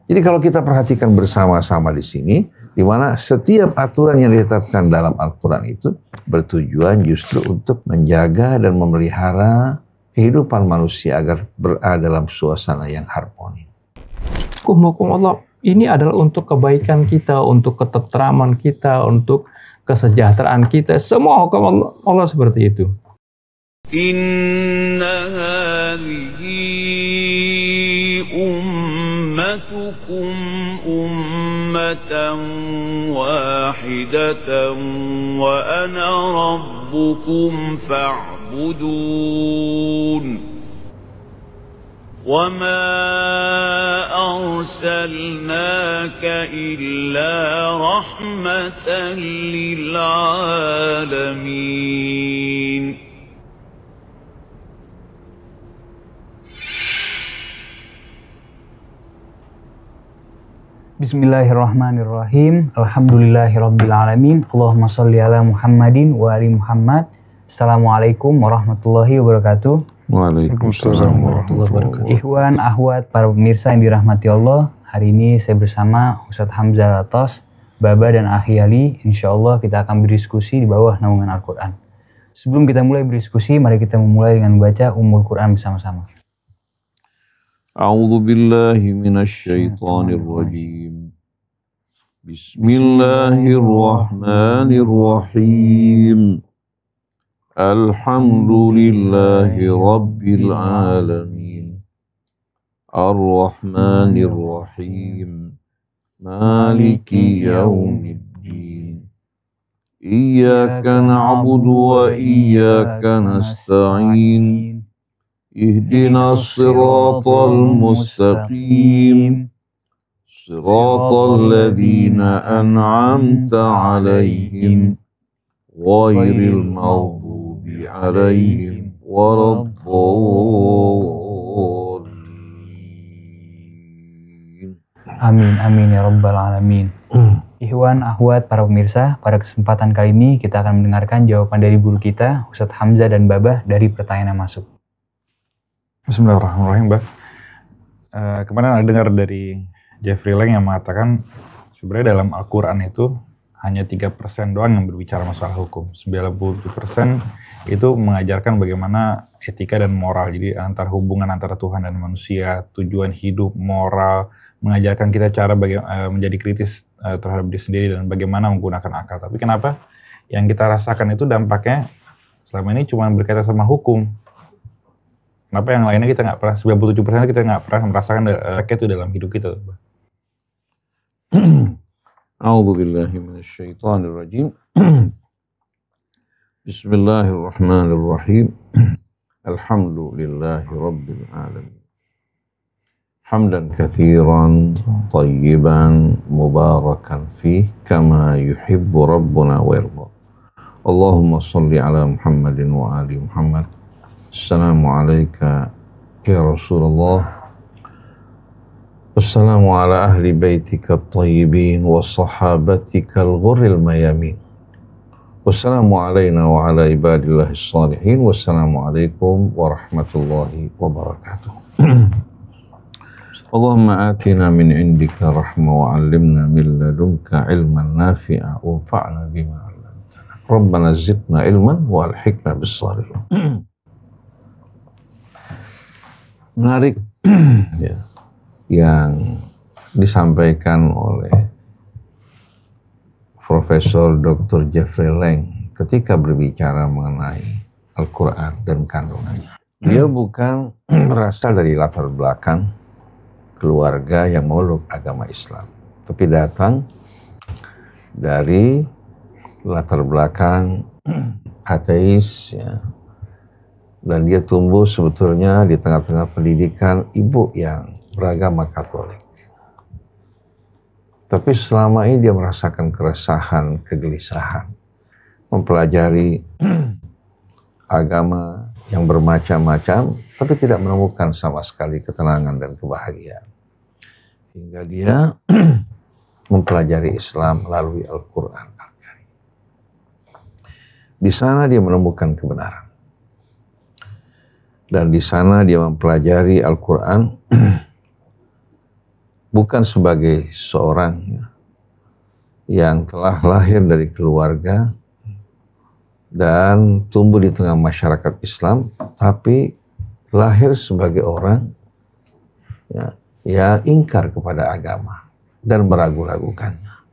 Jadi kalau kita perhatikan bersama-sama di sini, di mana setiap aturan yang ditetapkan dalam Al-Quran itu bertujuan justru untuk menjaga dan memelihara kehidupan manusia agar berada dalam suasana yang harmoni. Hukum Allah ini adalah untuk kebaikan kita, untuk ketentraman kita, untuk kesejahteraan kita. Semua hukum Allah seperti itu. Inna hadhihi ummatukum ummatan wahidatan wa ana rabbukum fa'budun. وَمَا أَرْسَلْنَاكَ إِلَّا رَحْمَةً لِلْعَالَمِينَ. Bismillahirrahmanirrahim. Alhamdulillahirrabbilalamin. Allahumma sholli ala Muhammadin wa ali Muhammad. Assalamualaikum warahmatullahi wabarakatuh. Waalaikumsalam warahmatullahi wabarakatuh. Ikhwan, akhwat, para pemirsa yang dirahmati Allah. Hari ini saya bersama Ustadz Hamzah Latos, Baba dan Akhi Ali. Insya Allah kita akan berdiskusi di bawah naungan Al-Quran. Sebelum kita mulai berdiskusi, mari kita memulai dengan membaca Ummul Quran bersama-sama. A'udzu billahi minasy syaithanir rajim. Bismillahirrahmanirrahim. Alhamdulillahi rabbil alamin. Ar-Rahmanir Rahim. Maliki yaumiddin. Iyyaka na'budu wa iyyaka nasta'in. Ihdinas siratal mustaqim. Siratal ladzina an'amta 'alaihim ghairil maghdubi 'alaihim waladdallin. Amin, amin ya rabbal alamin. Ikhwan, akhwat, para pemirsa, pada kesempatan kali ini kita akan mendengarkan jawaban dari guru kita, Ustadz Hamzah dan Babah dari pertanyaan yang masuk. Bismillahirrahmanirrahim, Mbak. Kemarin ada dengar dari Jeffrey Lang yang mengatakan sebenarnya dalam Al-Quran itu hanya 3% doang yang berbicara masalah hukum. 90% itu mengajarkan bagaimana etika dan moral. Jadi hubungan antara Tuhan dan manusia, tujuan hidup, moral, mengajarkan kita cara menjadi kritis terhadap diri sendiri dan bagaimana menggunakan akal. Tapi kenapa yang kita rasakan itu dampaknya selama ini cuma berkaitan sama hukum? Kenapa yang lainnya kita nggak pernah, 97% kita nggak pernah merasakan efek itu dalam hidup kita? A'udzu billahi minasy syaithanir rajim. Bismillahirrahmanirrahim. Alhamdulillahi rabbil alamin. Hamdan katsiran thayyiban mubarakan fih kama yuhibbu rabbuna wa yarda. Allahumma shalli ala Muhammadin wa ali Muhammad. Assalamualaikum ya Rasulullah. Wassalamu ala ahli baitika at-tayyibin wa sahabatika al-ghurril mayamin. Wassalamu alaina wa ala ibadillahis salihin. Wassalamualaikum warahmatullahi wabarakatuh. Allahumma atina min indika rahmah wa 'allimna min ladunka ilman nafi'a wa anfa'na bima 'allamtana. Rabbana zidna ilman wa alhiqna bis salihin. Menarik ya, yang disampaikan oleh Profesor Dr. Jeffrey Lang ketika berbicara mengenai Al-Quran dan kandungannya. Dia bukan berasal dari latar belakang keluarga yang memeluk agama Islam, tapi datang dari latar belakang ateis ya. Dan dia tumbuh sebetulnya di tengah-tengah pendidikan ibu yang beragama Katolik. Tapi selama ini dia merasakan keresahan, kegelisahan, mempelajari agama yang bermacam-macam, tapi tidak menemukan sama sekali ketenangan dan kebahagiaan. Hingga dia mempelajari Islam melalui Al-Quran Al-Karim. Di sana dia menemukan kebenaran. Dan di sana dia mempelajari Al-Quran bukan sebagai seorang yang telah lahir dari keluarga dan tumbuh di tengah masyarakat Islam, tapi lahir sebagai orang yang ingkar kepada agama dan meragu-ragukannya.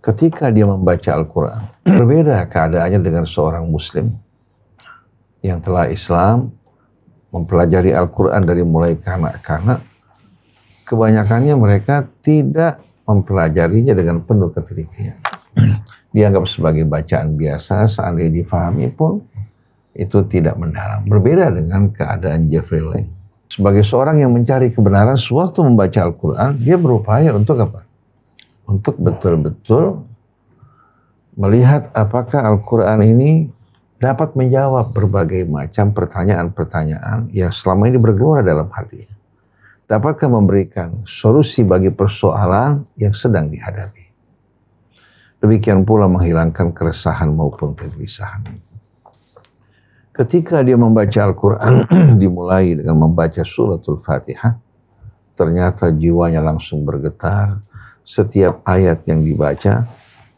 Ketika dia membaca Al-Quran, berbeda keadaannya dengan seorang muslim yang telah Islam, mempelajari Al-Quran dari mulai kanak-kanak. Kebanyakannya mereka tidak mempelajarinya dengan penuh ketelitian. Dianggap sebagai bacaan biasa, seandainya difahami pun itu tidak mendalam. Berbeda dengan keadaan Jeffrey Lang. Sebagai seorang yang mencari kebenaran, sewaktu membaca Al-Quran, dia berupaya untuk apa? Untuk betul-betul melihat apakah Al-Quran ini dapat menjawab berbagai macam pertanyaan-pertanyaan yang selama ini bergelora dalam hatinya. Dapatkah memberikan solusi bagi persoalan yang sedang dihadapi. Demikian pula menghilangkan keresahan maupun kegelisahan. Ketika dia membaca Al-Quran, dimulai dengan membaca suratul Fatihah, ternyata jiwanya langsung bergetar. Setiap ayat yang dibaca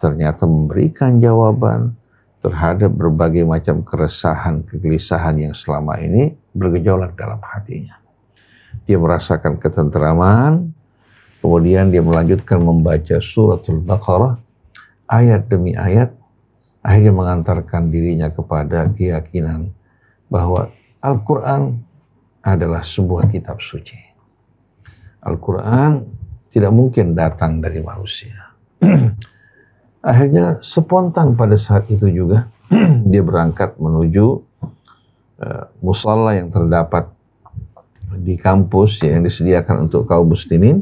ternyata memberikan jawaban terhadap berbagai macam keresahan, kegelisahan yang selama ini bergejolak dalam hatinya. Dia merasakan ketenteraman, kemudian dia melanjutkan membaca suratul Baqarah, ayat demi ayat, akhirnya mengantarkan dirinya kepada keyakinan bahwa Al-Quran adalah sebuah kitab suci. Al-Quran tidak mungkin datang dari manusia. Akhirnya spontan pada saat itu juga dia berangkat menuju musalla yang terdapat di kampus yang disediakan untuk kaum muslimin.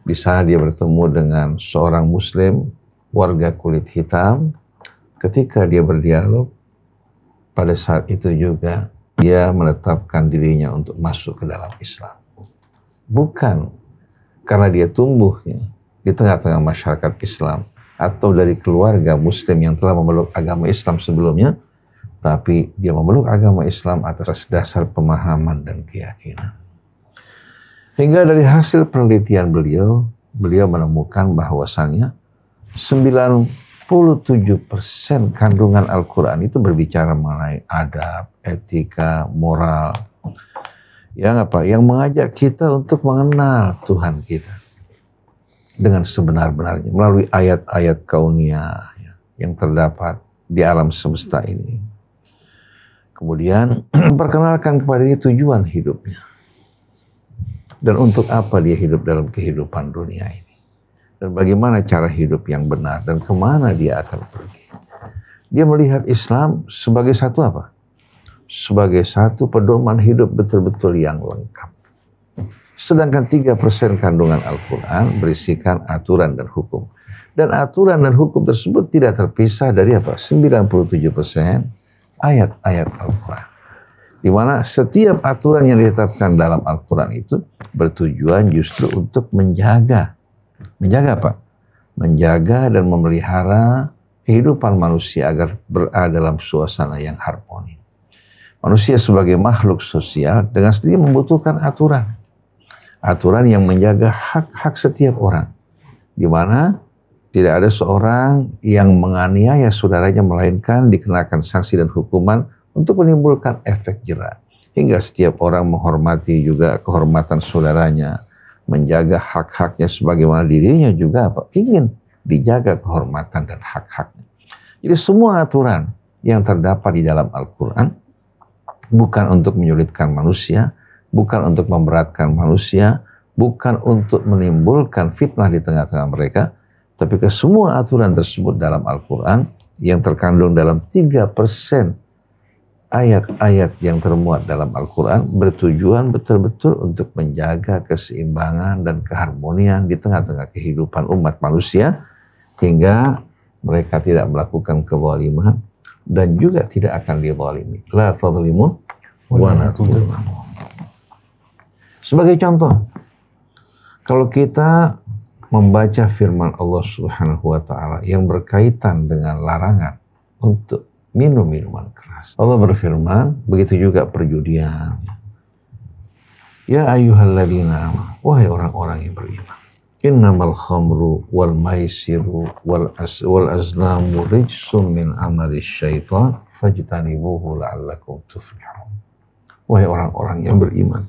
Di sana dia bertemu dengan seorang muslim warga kulit hitam. Ketika dia berdialog, pada saat itu juga dia menetapkan dirinya untuk masuk ke dalam Islam. Bukan karena dia tumbuh di tengah-tengah masyarakat Islam atau dari keluarga muslim yang telah memeluk agama Islam sebelumnya, tapi dia memeluk agama Islam atas dasar pemahaman dan keyakinan. Hingga dari hasil penelitian beliau menemukan bahwasannya 97% kandungan Al-Quran itu berbicara mengenai adab, etika, moral, yang mengajak kita untuk mengenal Tuhan kita dengan sebenar-benarnya melalui ayat-ayat kauniyah yang terdapat di alam semesta ini. Kemudian memperkenalkan kepada dia tujuan hidupnya dan untuk apa dia hidup dalam kehidupan dunia ini dan bagaimana cara hidup yang benar dan kemana dia akan pergi. Dia melihat Islam sebagai satu apa? Sebagai satu pedoman hidup betul-betul yang lengkap. Sedangkan 3% kandungan Al-Quran berisikan aturan dan hukum. Dan aturan dan hukum tersebut tidak terpisah dari apa? 97% ayat-ayat Al-Quran. Di mana setiap aturan yang ditetapkan dalam Al-Quran itu bertujuan justru untuk menjaga. Menjaga apa? Menjaga dan memelihara kehidupan manusia agar berada dalam suasana yang harmoni. Manusia sebagai makhluk sosial dengan sendiri membutuhkan aturan. Aturan yang menjaga hak-hak setiap orang. Di mana tidak ada seorang yang menganiaya saudaranya melainkan dikenakan sanksi dan hukuman untuk menimbulkan efek jera. Hingga setiap orang menghormati juga kehormatan saudaranya. Menjaga hak-haknya sebagaimana dirinya juga ingin dijaga kehormatan dan hak-haknya. Jadi semua aturan yang terdapat di dalam Al-Quran bukan untuk menyulitkan manusia, bukan untuk memberatkan manusia, bukan untuk menimbulkan fitnah di tengah-tengah mereka, tapi ke semua aturan tersebut dalam Al-Quran yang terkandung dalam 3% ayat-ayat yang termuat dalam Al-Quran bertujuan betul-betul untuk menjaga keseimbangan dan keharmonian di tengah-tengah kehidupan umat manusia hingga mereka tidak melakukan kezaliman dan juga tidak akan dizalimi. La tadzlimun wa la tuzlamun. Sebagai contoh, kalau kita membaca firman Allah Subhanahu wa taala yang berkaitan dengan larangan untuk minum minuman keras. Allah berfirman, begitu juga perjudian. Ya ayyuhalladzina amanu, wahai orang-orang yang beriman. Innamal khamru wal maisiru wal azlamu rijsum min amali syaitan fajtanibuhu la'allakum tuflihun. Wahai orang-orang yang beriman,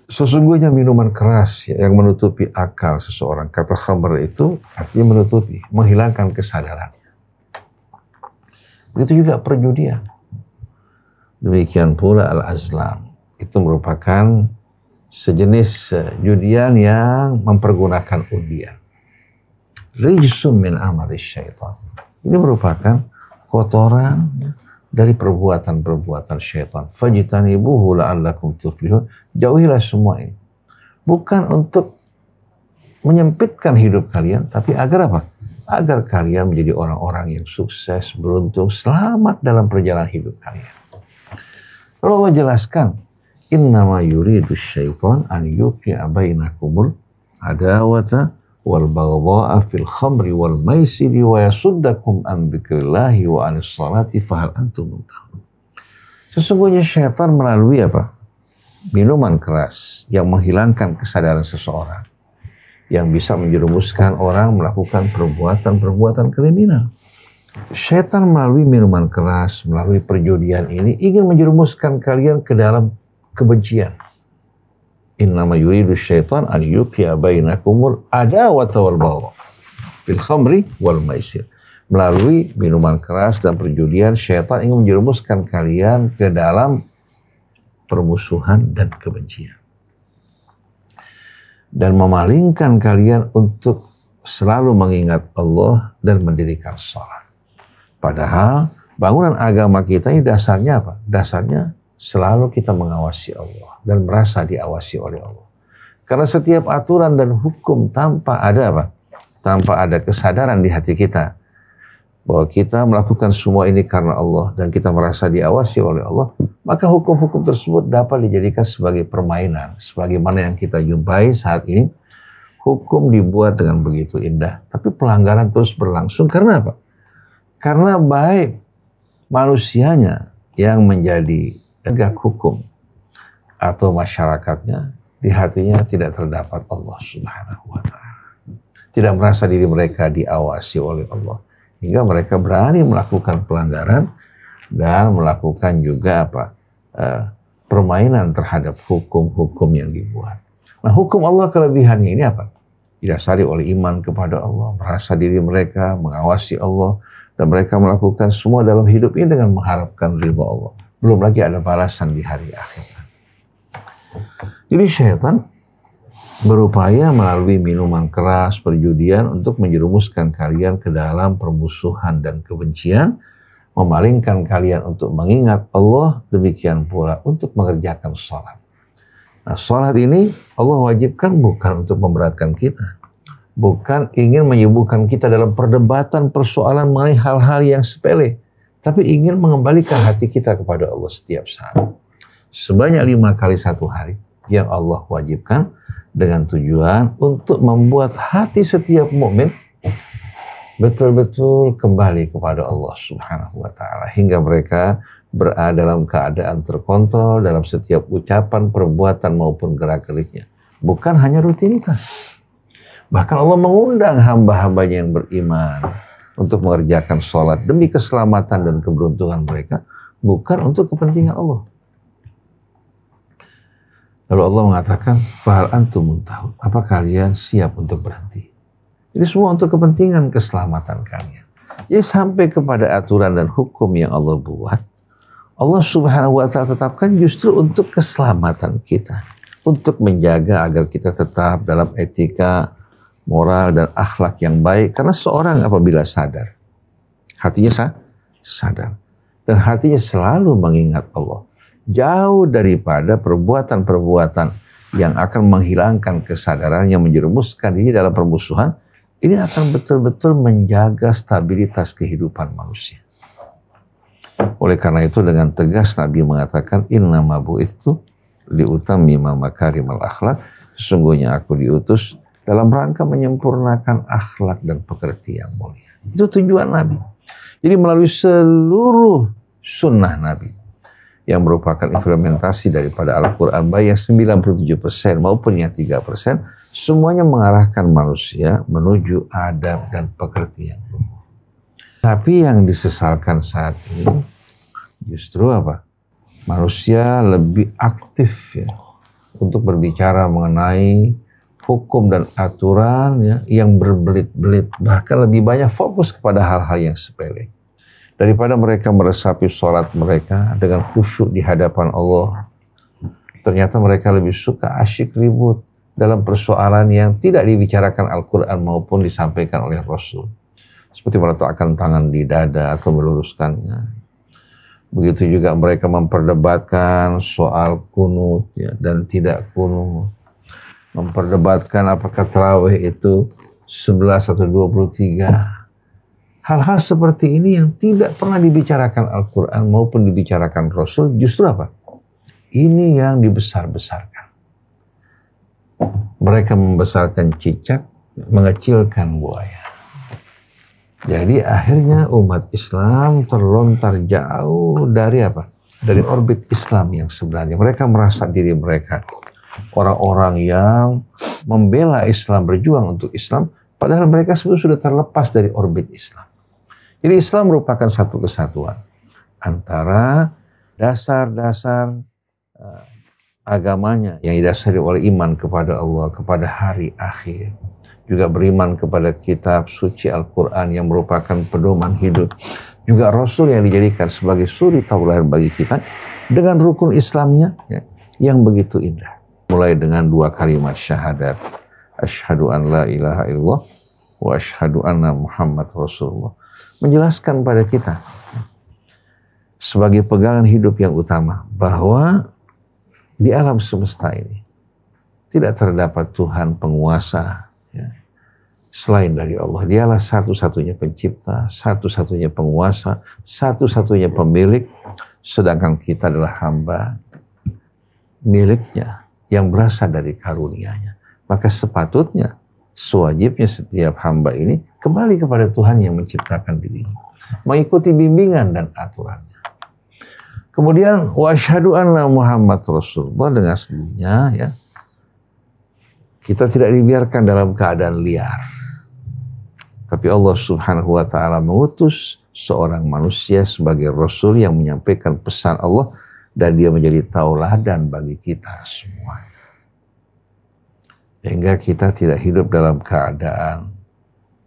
sesungguhnya minuman keras yang menutupi akal seseorang. Kata khamr itu artinya menutupi, menghilangkan kesadaran. Begitu juga perjudian. Demikian pula al-azlam. Itu merupakan sejenis judian yang mempergunakan undian. Rijsum min amali syaitan. Ini merupakan kotoran dari perbuatan-perbuatan syaitan. Fajtanibuhu la'allakum tuflihun. Jauhilah semua ini. Bukan untuk menyempitkan hidup kalian, tapi agar apa? Agar kalian menjadi orang-orang yang sukses, beruntung, selamat dalam perjalanan hidup kalian. Lalu Allah jelaskan, innama yuridu syaitan an yuqi'a bainakumul adawata wal baghdha'a fil khamri wal maisiri wa yasuddakum an dzikrillahi wa anis salati fahal antum muntahun. Sesungguhnya syaitan melalui apa? Minuman keras yang menghilangkan kesadaran seseorang, yang bisa menjerumuskan orang melakukan perbuatan-perbuatan kriminal. Syaitan melalui minuman keras, melalui perjudian ini ingin menjerumuskan kalian ke dalam kebencian. Innama yuridu syaitan an yuqi'a bainakumul adawata wal baghdha fil khamri wal maisir. Melalui minuman keras dan perjudian, syaitan ingin menjerumuskan kalian ke dalam permusuhan dan kebencian. Dan memalingkan kalian untuk selalu mengingat Allah dan mendirikan salat. Padahal bangunan agama kita ini dasarnya apa? Dasarnya selalu kita mengawasi Allah dan merasa diawasi oleh Allah. Karena setiap aturan dan hukum tanpa ada apa? Tanpa ada kesadaran di hati kita bahwa kita melakukan semua ini karena Allah dan kita merasa diawasi oleh Allah, maka hukum-hukum tersebut dapat dijadikan sebagai permainan. Sebagaimana yang kita jumpai saat ini, hukum dibuat dengan begitu indah, tapi pelanggaran terus berlangsung. Karena apa? Karena baik manusianya yang menjadi tegak hukum atau masyarakatnya, di hatinya tidak terdapat Allah Subhanahu wa ta'ala. Tidak merasa diri mereka diawasi oleh Allah. Hingga mereka berani melakukan pelanggaran dan melakukan juga permainan terhadap hukum-hukum yang dibuat. Nah, hukum Allah kelebihannya ini apa? Didasari oleh iman kepada Allah, merasa diri mereka mengawasi Allah, dan mereka melakukan semua dalam hidup ini dengan mengharapkan ridha Allah. Belum lagi ada balasan di hari akhir nanti. Jadi syaitan berupaya melalui minuman keras, perjudian untuk menjerumuskan kalian ke dalam permusuhan dan kebencian, memalingkan kalian untuk mengingat Allah, demikian pula untuk mengerjakan sholat. Nah, sholat ini Allah wajibkan bukan untuk memberatkan kita, bukan ingin menyibukkan kita dalam perdebatan persoalan mengenai hal-hal yang sepele, tapi ingin mengembalikan hati kita kepada Allah setiap saat. Sebanyak 5 kali satu hari yang Allah wajibkan dengan tujuan untuk membuat hati setiap mukmin betul-betul kembali kepada Allah Subhanahu wa ta'ala, hingga mereka berada dalam keadaan terkontrol dalam setiap ucapan, perbuatan maupun gerak-geriknya. Bukan hanya rutinitas. Bahkan Allah mengundang hamba-hambanya yang beriman untuk mengerjakan sholat demi keselamatan dan keberuntungan mereka, bukan untuk kepentingan Allah. Lalu Allah mengatakan, fahal antum muntahun, apa kalian siap untuk berhenti? Ini semua untuk kepentingan keselamatan kalian. Jadi sampai kepada aturan dan hukum yang Allah buat, Allah Subhanahu wa ta'ala tetapkan justru untuk keselamatan kita, untuk menjaga agar kita tetap dalam etika, moral dan akhlak yang baik. Karena seorang apabila sadar, hatinya sadar, dan hatinya selalu mengingat Allah, jauh daripada perbuatan-perbuatan yang akan menghilangkan kesadaran, yang menjerumuskan diri dalam permusuhan, ini akan betul-betul menjaga stabilitas kehidupan manusia. Oleh karena itu dengan tegas Nabi mengatakan, innama bu'ithtu liutammima makarimal akhlak, sesungguhnya aku diutus dalam rangka menyempurnakan akhlak dan pekerti yang mulia. Itu tujuan Nabi. Jadi melalui seluruh sunnah Nabi yang merupakan implementasi daripada Al-Quran, baik yang 97% maupun yang 3%, semuanya mengarahkan manusia menuju adab dan pengertian. Tapi yang disesalkan saat ini justru apa? Manusia lebih aktif ya, untuk berbicara mengenai hukum dan aturan ya, yang berbelit-belit, bahkan lebih banyak fokus kepada hal-hal yang sepele. Daripada mereka meresapi sholat mereka dengan khusyuk di hadapan Allah, ternyata mereka lebih suka asyik ribut dalam persoalan yang tidak dibicarakan Al-Quran maupun disampaikan oleh Rasul. Seperti meletakkan tangan di dada atau meluruskannya. Begitu juga mereka memperdebatkan soal kunut ya, dan tidak kunut. Memperdebatkan apakah tarawih itu 11 atau 23. Hal-hal seperti ini yang tidak pernah dibicarakan Al-Quran maupun dibicarakan Rasul, justru apa? Ini yang dibesar-besarkan. Mereka membesarkan cicak, mengecilkan buaya. Jadi akhirnya umat Islam terlontar jauh dari apa? Dari orbit Islam yang sebenarnya. Mereka merasa diri mereka orang-orang yang membela Islam, berjuang untuk Islam, padahal mereka sudah terlepas dari orbit Islam. Jadi Islam merupakan satu kesatuan antara dasar-dasar agamanya yang didasari oleh iman kepada Allah, kepada hari akhir. Juga beriman kepada kitab suci Al-Quran yang merupakan pedoman hidup. Juga Rasul yang dijadikan sebagai suri tauladan bagi kita dengan rukun Islamnya ya, yang begitu indah. Mulai dengan 2 kalimat syahadat. Asyhadu an la ilaha illallah wa asyhadu anna Muhammad Rasulullah. Menjelaskan pada kita sebagai pegangan hidup yang utama bahwa di alam semesta ini tidak terdapat Tuhan penguasa ya, selain dari Allah. Dialah satu-satunya pencipta, satu-satunya penguasa, satu-satunya pemilik, sedangkan kita adalah hamba miliknya yang berasal dari karunia-Nya. Maka sepatutnya, sewajibnya setiap hamba ini kembali kepada Tuhan yang menciptakan dirinya, mengikuti bimbingan dan aturannya. Kemudian wa asyhadu anna Muhammad Rasulullah, dengan sendirinya ya, kita tidak dibiarkan dalam keadaan liar. Tapi Allah Subhanahu wa taala mengutus seorang manusia sebagai rasul yang menyampaikan pesan Allah, dan dia menjadi tauladan bagi kita semua. Sehingga kita tidak hidup dalam keadaan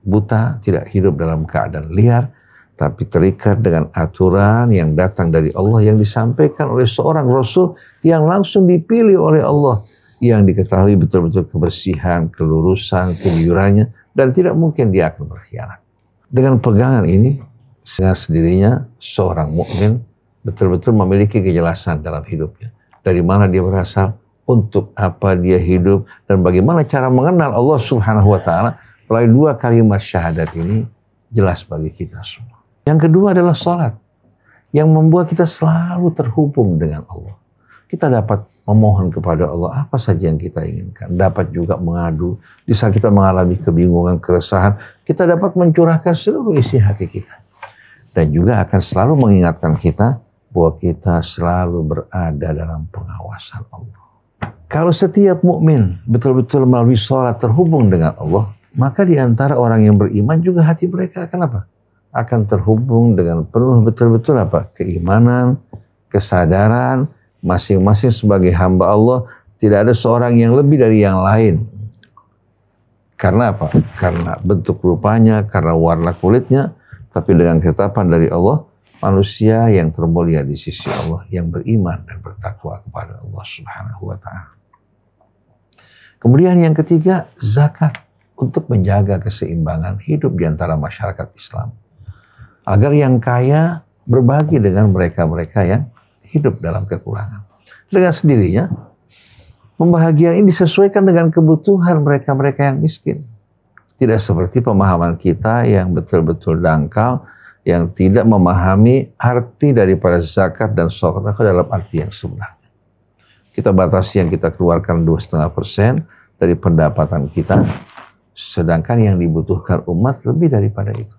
buta, tidak hidup dalam keadaan liar, tapi terikat dengan aturan yang datang dari Allah yang disampaikan oleh seorang Rasul yang langsung dipilih oleh Allah, yang diketahui betul-betul kebersihan, kelurusan, kejujurannya, dan tidak mungkin dia akan berkhianat. Dengan pegangan ini, dengan sendirinya seorang mukmin betul-betul memiliki kejelasan dalam hidupnya. Dari mana dia berasal, untuk apa dia hidup, dan bagaimana cara mengenal Allah Subhanahu wa taala melalui 2 kalimat syahadat ini jelas bagi kita semua. Yang kedua adalah salat yang membuat kita selalu terhubung dengan Allah. Kita dapat memohon kepada Allah apa saja yang kita inginkan, dapat juga mengadu di saat kita mengalami kebingungan, keresahan, kita dapat mencurahkan seluruh isi hati kita, dan juga akan selalu mengingatkan kita bahwa kita selalu berada dalam pengawasan Allah. Kalau setiap mukmin betul-betul melalui sholat terhubung dengan Allah, maka di antara orang yang beriman juga hati mereka akan apa? Akan terhubung dengan penuh betul-betul apa? Keimanan, kesadaran, masing-masing sebagai hamba Allah, tidak ada seorang yang lebih dari yang lain. Karena apa? Karena bentuk rupanya, karena warna kulitnya, tapi dengan ketetapan dari Allah, manusia yang termulia di sisi Allah, yang beriman dan bertakwa kepada Allah Subhanahu wa taala. Kemudian yang ketiga, zakat, untuk menjaga keseimbangan hidup di antara masyarakat Islam. Agar yang kaya berbagi dengan mereka-mereka yang hidup dalam kekurangan. Dengan sendirinya, pembahagian ini disesuaikan dengan kebutuhan mereka-mereka yang miskin. Tidak seperti pemahaman kita yang betul-betul dangkal, yang tidak memahami arti daripada zakat dan sedekah dalam arti yang sebenarnya. Kita batasi yang kita keluarkan 2,5% dari pendapatan kita, sedangkan yang dibutuhkan umat lebih daripada itu.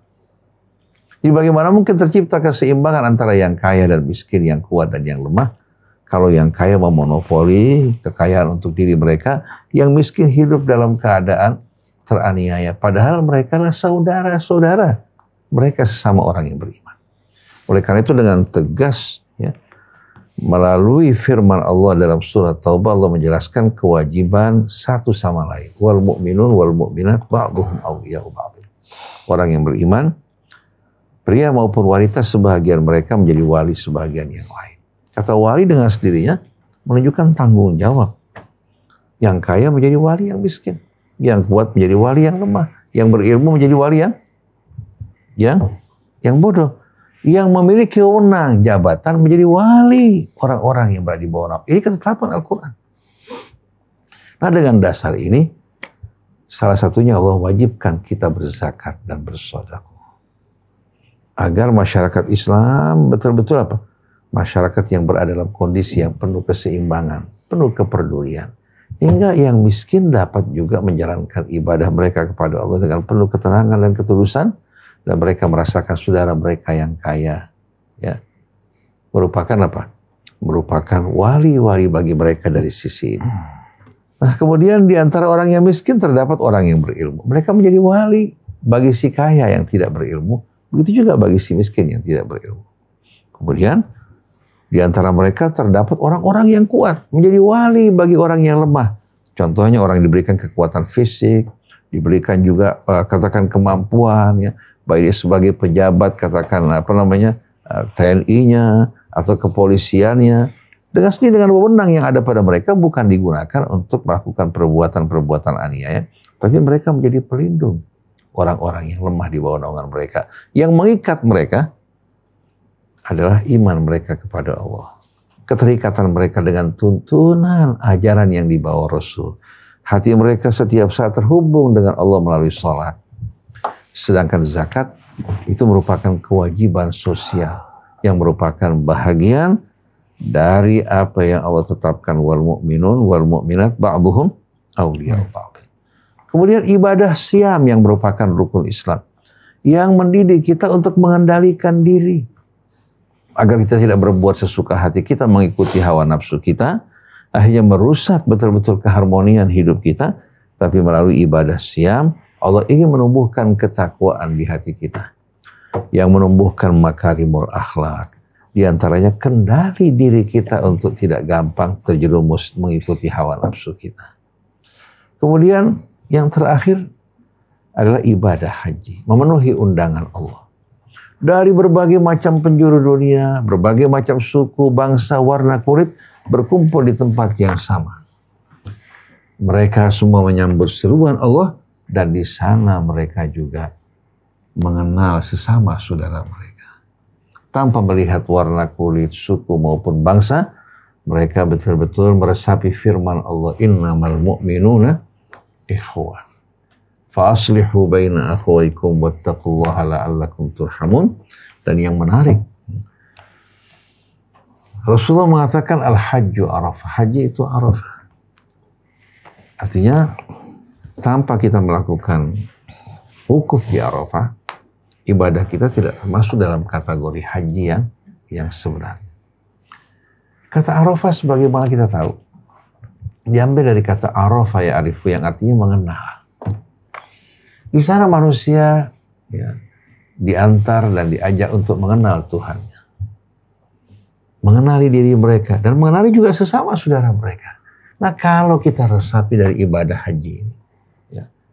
Jadi bagaimana mungkin tercipta keseimbangan antara yang kaya dan miskin, yang kuat dan yang lemah? Kalau yang kaya memonopoli kekayaan untuk diri mereka, yang miskin hidup dalam keadaan teraniaya. Padahal mereka adalah saudara-saudara. Mereka sesama orang yang beriman. Oleh karena itu dengan tegas, ya, melalui firman Allah dalam surat Taubah, Allah menjelaskan kewajiban satu sama lain. Wal mu'minun wal mu'minat ba'duhum awliya'u ba'd. Orang yang beriman, pria maupun wanita, sebahagian mereka menjadi wali sebahagian yang lain. Kata wali dengan sendirinya menunjukkan tanggung jawab. Yang kaya menjadi wali yang miskin. Yang kuat menjadi wali yang lemah. Yang berilmu menjadi wali yang bodoh. Yang memiliki wewenang jabatan menjadi wali orang-orang yang berada di bawah naungan. Ini ketetapan Al-Quran. Nah, dengan dasar ini, salah satunya Allah wajibkan kita berzakat dan bersedekah. Agar masyarakat Islam betul-betul apa? Masyarakat yang berada dalam kondisi yang penuh keseimbangan, penuh kepedulian. Hingga yang miskin dapat juga menjalankan ibadah mereka kepada Allah dengan penuh ketenangan dan ketulusan. Dan mereka merasakan saudara mereka yang kaya, ya, merupakan apa? Merupakan wali-wali bagi mereka dari sisi ini. Nah, kemudian di antara orang yang miskin terdapat orang yang berilmu. Mereka menjadi wali bagi si kaya yang tidak berilmu. Begitu juga bagi si miskin yang tidak berilmu. Kemudian di antara mereka terdapat orang-orang yang kuat menjadi wali bagi orang yang lemah. Contohnya orang yang diberikan kekuatan fisik, diberikan juga katakan kemampuan, ya, baik sebagai pejabat, katakan TNI-nya atau kepolisiannya, dengan wewenang yang ada pada mereka bukan digunakan untuk melakukan perbuatan-perbuatan aniaya, tapi mereka menjadi pelindung orang-orang yang lemah di bawah naungan mereka. Yang mengikat mereka adalah iman mereka kepada Allah, keterikatan mereka dengan tuntunan ajaran yang dibawa Rasul. Hati mereka setiap saat terhubung dengan Allah melalui sholat. Sedangkan zakat itu merupakan kewajiban sosial yang merupakan bahagian dari apa yang Allah tetapkan, wal mu'minun wal mu'minat ba'duhum awliya'u ba'd. Kemudian ibadah siam yang merupakan rukun Islam yang mendidik kita untuk mengendalikan diri agar kita tidak berbuat sesuka hati kita, mengikuti hawa nafsu kita, akhirnya merusak betul-betul keharmonian hidup kita. Tapi melalui ibadah siam, Allah ingin menumbuhkan ketakwaan di hati kita, yang menumbuhkan makarimul akhlak. Di antaranya kendali diri kita untuk tidak gampang terjerumus mengikuti hawa nafsu kita. Kemudian yang terakhir adalah ibadah haji, memenuhi undangan Allah. Dari berbagai macam penjuru dunia, berbagai macam suku, bangsa, warna kulit berkumpul di tempat yang sama. Mereka semua menyambut seruan Allah. Dan di sana mereka juga mengenal sesama saudara mereka. Tanpa melihat warna kulit, suku maupun bangsa, mereka betul-betul meresapi firman Allah, innamal mu'minuna ikhwah. Fa'aslihu baina akhwaikum wattaqullaha la'allakum turhamun. Dan yang menarik, Rasulullah mengatakan al-hajju arafah. Haji itu arafah. Artinya, tanpa kita melakukan wukuf di Arafah, ibadah kita tidak masuk dalam kategori haji yang sebenarnya. Kata Arafah sebagaimana kita tahu, diambil dari kata Arafah ya arifu, yang artinya mengenal. Di sana manusia, ya, diantar dan diajak untuk mengenal Tuhannya. Mengenali diri mereka dan mengenali juga sesama saudara mereka. Nah, kalau kita resapi dari ibadah haji ini,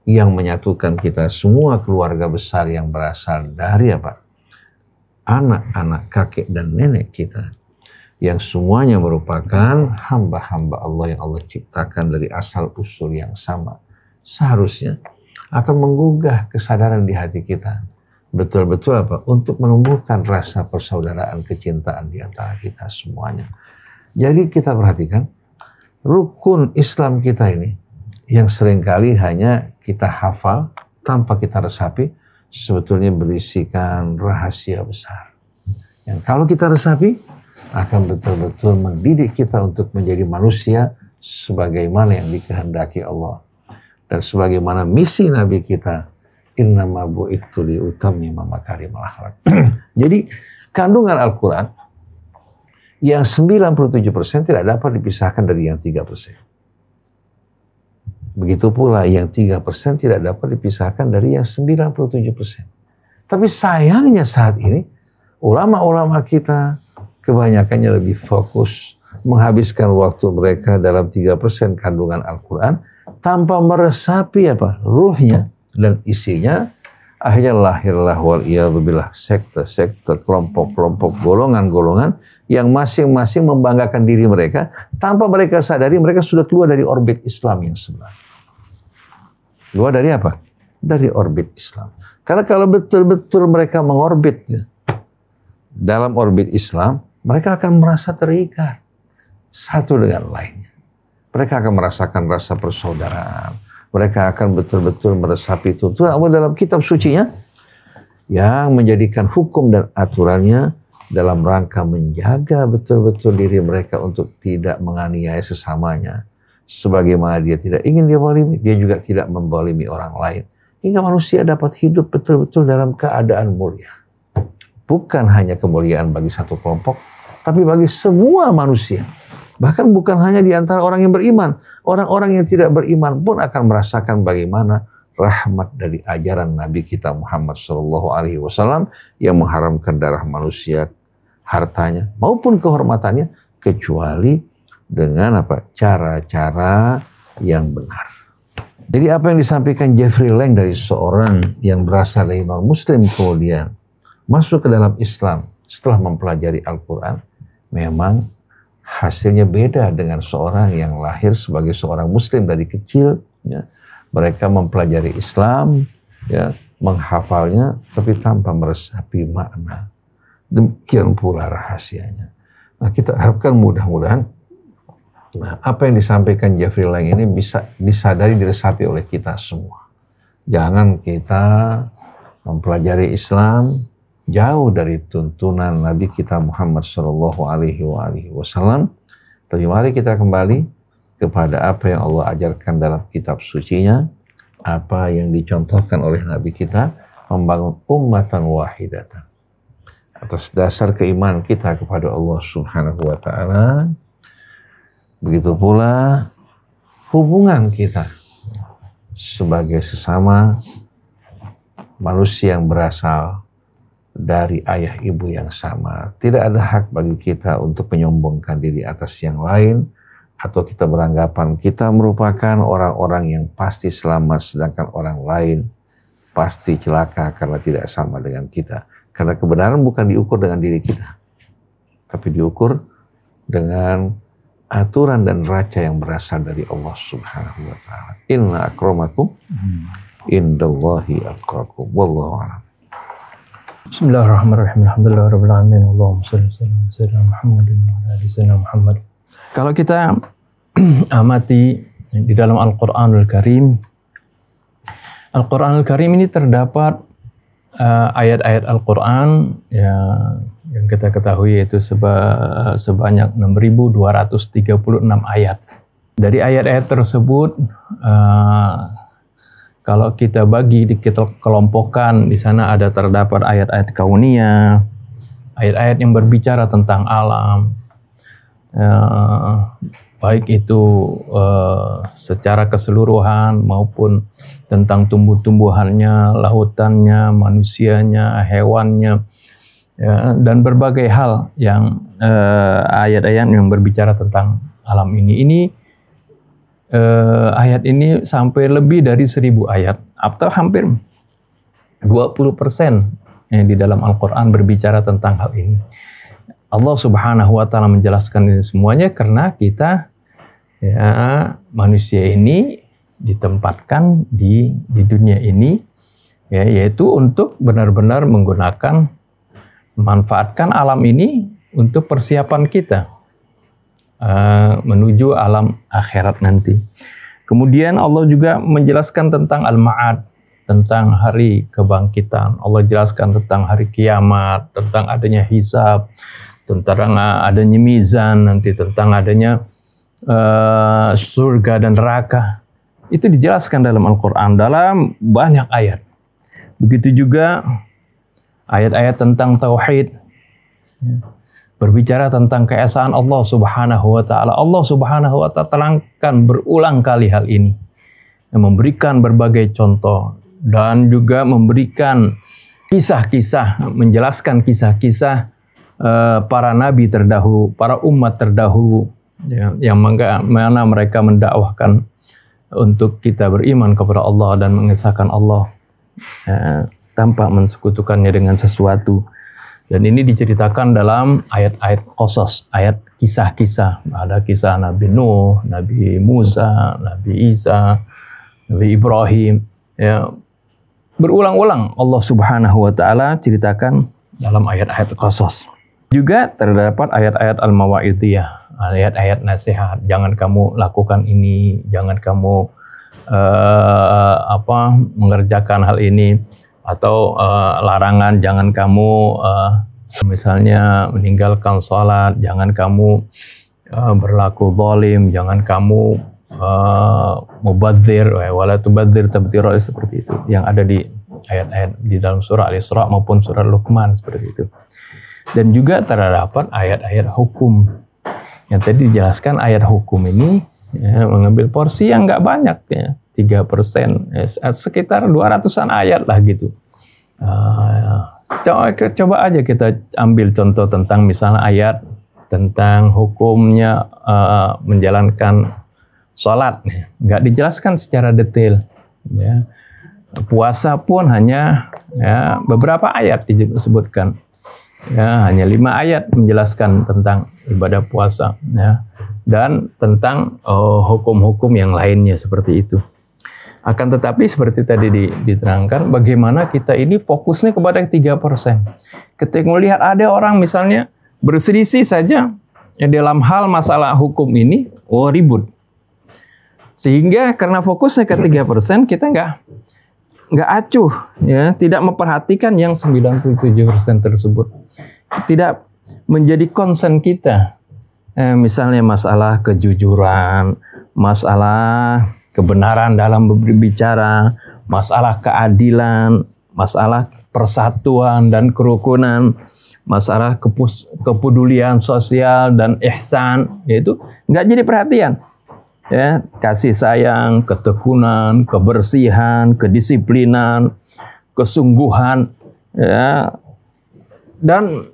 yang menyatukan kita semua keluarga besar yang berasal dari apa? Anak-anak, kakek dan nenek kita. Yang semuanya merupakan hamba-hamba Allah yang Allah ciptakan dari asal usul yang sama. Seharusnya akan menggugah kesadaran di hati kita. Betul-betul apa? Untuk menumbuhkan rasa persaudaraan, kecintaan di antara kita semuanya. Jadi kita perhatikan rukun Islam kita ini, yang seringkali hanya kita hafal tanpa kita resapi, sebetulnya berisikan rahasia besar. Yang kalau kita resapi, akan betul-betul mendidik kita untuk menjadi manusia sebagaimana yang dikehendaki Allah. Dan sebagaimana misi Nabi kita Innama bu'itsu liutammima makarimal akhlaq. Jadi kandungan Al-Quran yang 97% tidak dapat dipisahkan dari yang 3%. Begitu pula yang 3% tidak dapat dipisahkan dari yang 97%. Tapi sayangnya saat ini ulama-ulama kita kebanyakannya lebih fokus menghabiskan waktu mereka dalam 3% kandungan Al-Quran tanpa meresapi ruhnya dan isinya. Akhirnya lahirlah waliyadzubillah sekte-sekte, kelompok-kelompok, golongan-golongan yang masing-masing membanggakan diri mereka tanpa mereka sadari mereka sudah keluar dari orbit Islam yang sebenarnya. Keluar dari apa? Dari orbit Islam. Karena kalau betul-betul mereka mengorbit dalam orbit Islam, mereka akan merasa terikat satu dengan lainnya. Mereka akan merasakan rasa persaudaraan. Mereka akan betul-betul meresapi tuntunan Allah dalam kitab sucinya yang menjadikan hukum dan aturannya dalam rangka menjaga betul-betul diri mereka untuk tidak menganiaya sesamanya. Sebagaimana dia tidak ingin dizalimi, dia juga tidak menzalimi orang lain. Hingga manusia dapat hidup betul-betul dalam keadaan mulia. Bukan hanya kemuliaan bagi satu kelompok, tapi bagi semua manusia. Bahkan bukan hanya di antara orang yang beriman. Orang-orang yang tidak beriman pun akan merasakan bagaimana rahmat dari ajaran Nabi kita Muhammad SAW yang mengharamkan darah manusia, hartanya, maupun kehormatannya, kecuali dengan cara-cara yang benar. Jadi apa yang disampaikan Jeffrey Lang dari seorang yang berasal dari non-muslim kemudian masuk ke dalam Islam setelah mempelajari Al-Quran, memang hasilnya beda dengan seorang yang lahir sebagai seorang muslim dari kecil. Ya. Mereka mempelajari Islam, ya, menghafalnya, tapi tanpa meresapi makna. Demikian pula rahasianya. Nah, kita harapkan mudah-mudahan apa yang disampaikan Jeffrey Lang ini bisa disadari, diresapi oleh kita semua. Jangan kita mempelajari Islam jauh dari tuntunan Nabi kita Muhammad SAW. Tapi mari kita kembali kepada apa yang Allah ajarkan dalam kitab sucinya, apa yang dicontohkan oleh Nabi kita, membangun ummatan wahidatan. Atas dasar keimanan kita kepada Allah Subhanahu wa Ta'ala, begitu pula hubungan kita sebagai sesama manusia yang berasal dari ayah ibu yang sama. Tidak ada hak bagi kita untuk menyombongkan diri atas yang lain, atau kita beranggapan kita merupakan orang-orang yang pasti selamat, sedangkan orang lain pasti celaka karena tidak sama dengan kita. Karena kebenaran bukan diukur dengan diri kita, tapi diukur dengan aturan dan raca yang berasal dari Allah Subhanahu wa Ta'ala. Inna akramakum indallahi atqakum. Wallahu a'lam. Bismillahirrahmanirrahim. Alhamdulillahirabbil alamin. Allahumma shalli ala sayyidina Muhammadin wa ala ali sayyidina Muhammad. Kalau kita amati di dalam Al-Qur'anul Karim, Al-Qur'anul Karim ini terdapat ayat-ayat Al-Qur'an yang kita ketahui yaitu sebanyak 6.236 ayat. Dari ayat-ayat tersebut, kalau kita bagi, kita kelompokkan, di sana ada terdapat ayat-ayat kauniyah, ayat-ayat yang berbicara tentang alam, baik itu secara keseluruhan maupun tentang tumbuh-tumbuhannya, lautannya, manusianya, hewannya, ya, dan berbagai hal yang ayat-ayat yang berbicara tentang alam ini. Ayat ini sampai lebih dari 1.000 ayat atau hampir 20% di dalam Al-Quran berbicara tentang hal ini. Allah Subhanahu wa Ta'ala menjelaskan ini semuanya karena kita, ya, manusia ini ditempatkan di dunia ini, ya, yaitu untuk benar-benar memanfaatkan alam ini untuk persiapan kita menuju alam akhirat nanti. Kemudian Allah juga menjelaskan tentang al-ma'ad, tentang hari kebangkitan. Allah jelaskan tentang hari kiamat, tentang adanya hisab, tentang adanya mizan, nanti tentang adanya surga dan neraka. Itu dijelaskan dalam Al-Quran dalam banyak ayat. Begitu juga ayat-ayat tentang tauhid, berbicara tentang keesaan Allah Subhanahu wa taala. Allah Subhanahu wa taala terangkan berulang kali hal ini, memberikan berbagai contoh dan juga memberikan kisah-kisah, menjelaskan kisah-kisah para nabi terdahulu, para umat terdahulu, ya, yang mana mereka mendakwahkan untuk kita beriman kepada Allah dan mengesahkan Allah tanpa mensekutukannya dengan sesuatu. Dan ini diceritakan dalam ayat-ayat qasas, ayat kisah-kisah. Ada kisah Nabi Nuh, Nabi Musa, Nabi Isa, Nabi Ibrahim. Ya, berulang-ulang Allah Subhanahu wa taala ceritakan dalam ayat-ayat qasas. Juga terdapat ayat-ayat al-mawa'idiyah, ayat-ayat nasihat. Jangan kamu lakukan ini, jangan kamu mengerjakan hal ini, atau larangan, jangan kamu misalnya meninggalkan salat, jangan kamu berlaku zalim, jangan kamu mubadzir, wala tubadzir tabdzira, seperti itu yang ada di ayat-ayat di dalam surah Al-Isra maupun surah Luqman, seperti itu. Dan juga terdapat ayat-ayat hukum yang tadi dijelaskan. Ayat hukum ini ya, mengambil porsi yang nggak banyak, ya, 3%, sekitar 200-an ayat lah gitu. Coba aja kita ambil contoh tentang misalnya ayat tentang hukumnya menjalankan sholat, nggak dijelaskan secara detail. Ya. Puasa pun hanya ya, beberapa ayat disebutkan. Ya, hanya 5 ayat menjelaskan tentang ibadah puasa, ya, dan tentang hukum-hukum yang lainnya seperti itu. Akan tetapi seperti tadi diterangkan, bagaimana kita ini fokusnya kepada 3%. Ketika melihat ada orang misalnya berselisih saja ya, dalam hal masalah hukum ini, ribut. Sehingga karena fokusnya ke 3%, kita nggak acuh, ya, tidak memperhatikan yang 97% tersebut. Tidak menjadi concern kita. Misalnya masalah kejujuran, masalah kebenaran dalam berbicara, masalah keadilan, masalah persatuan dan kerukunan, masalah kepedulian sosial dan ihsan, yaitu nggak jadi perhatian. Ya, kasih sayang, ketekunan, kebersihan, kedisiplinan, kesungguhan, ya, dan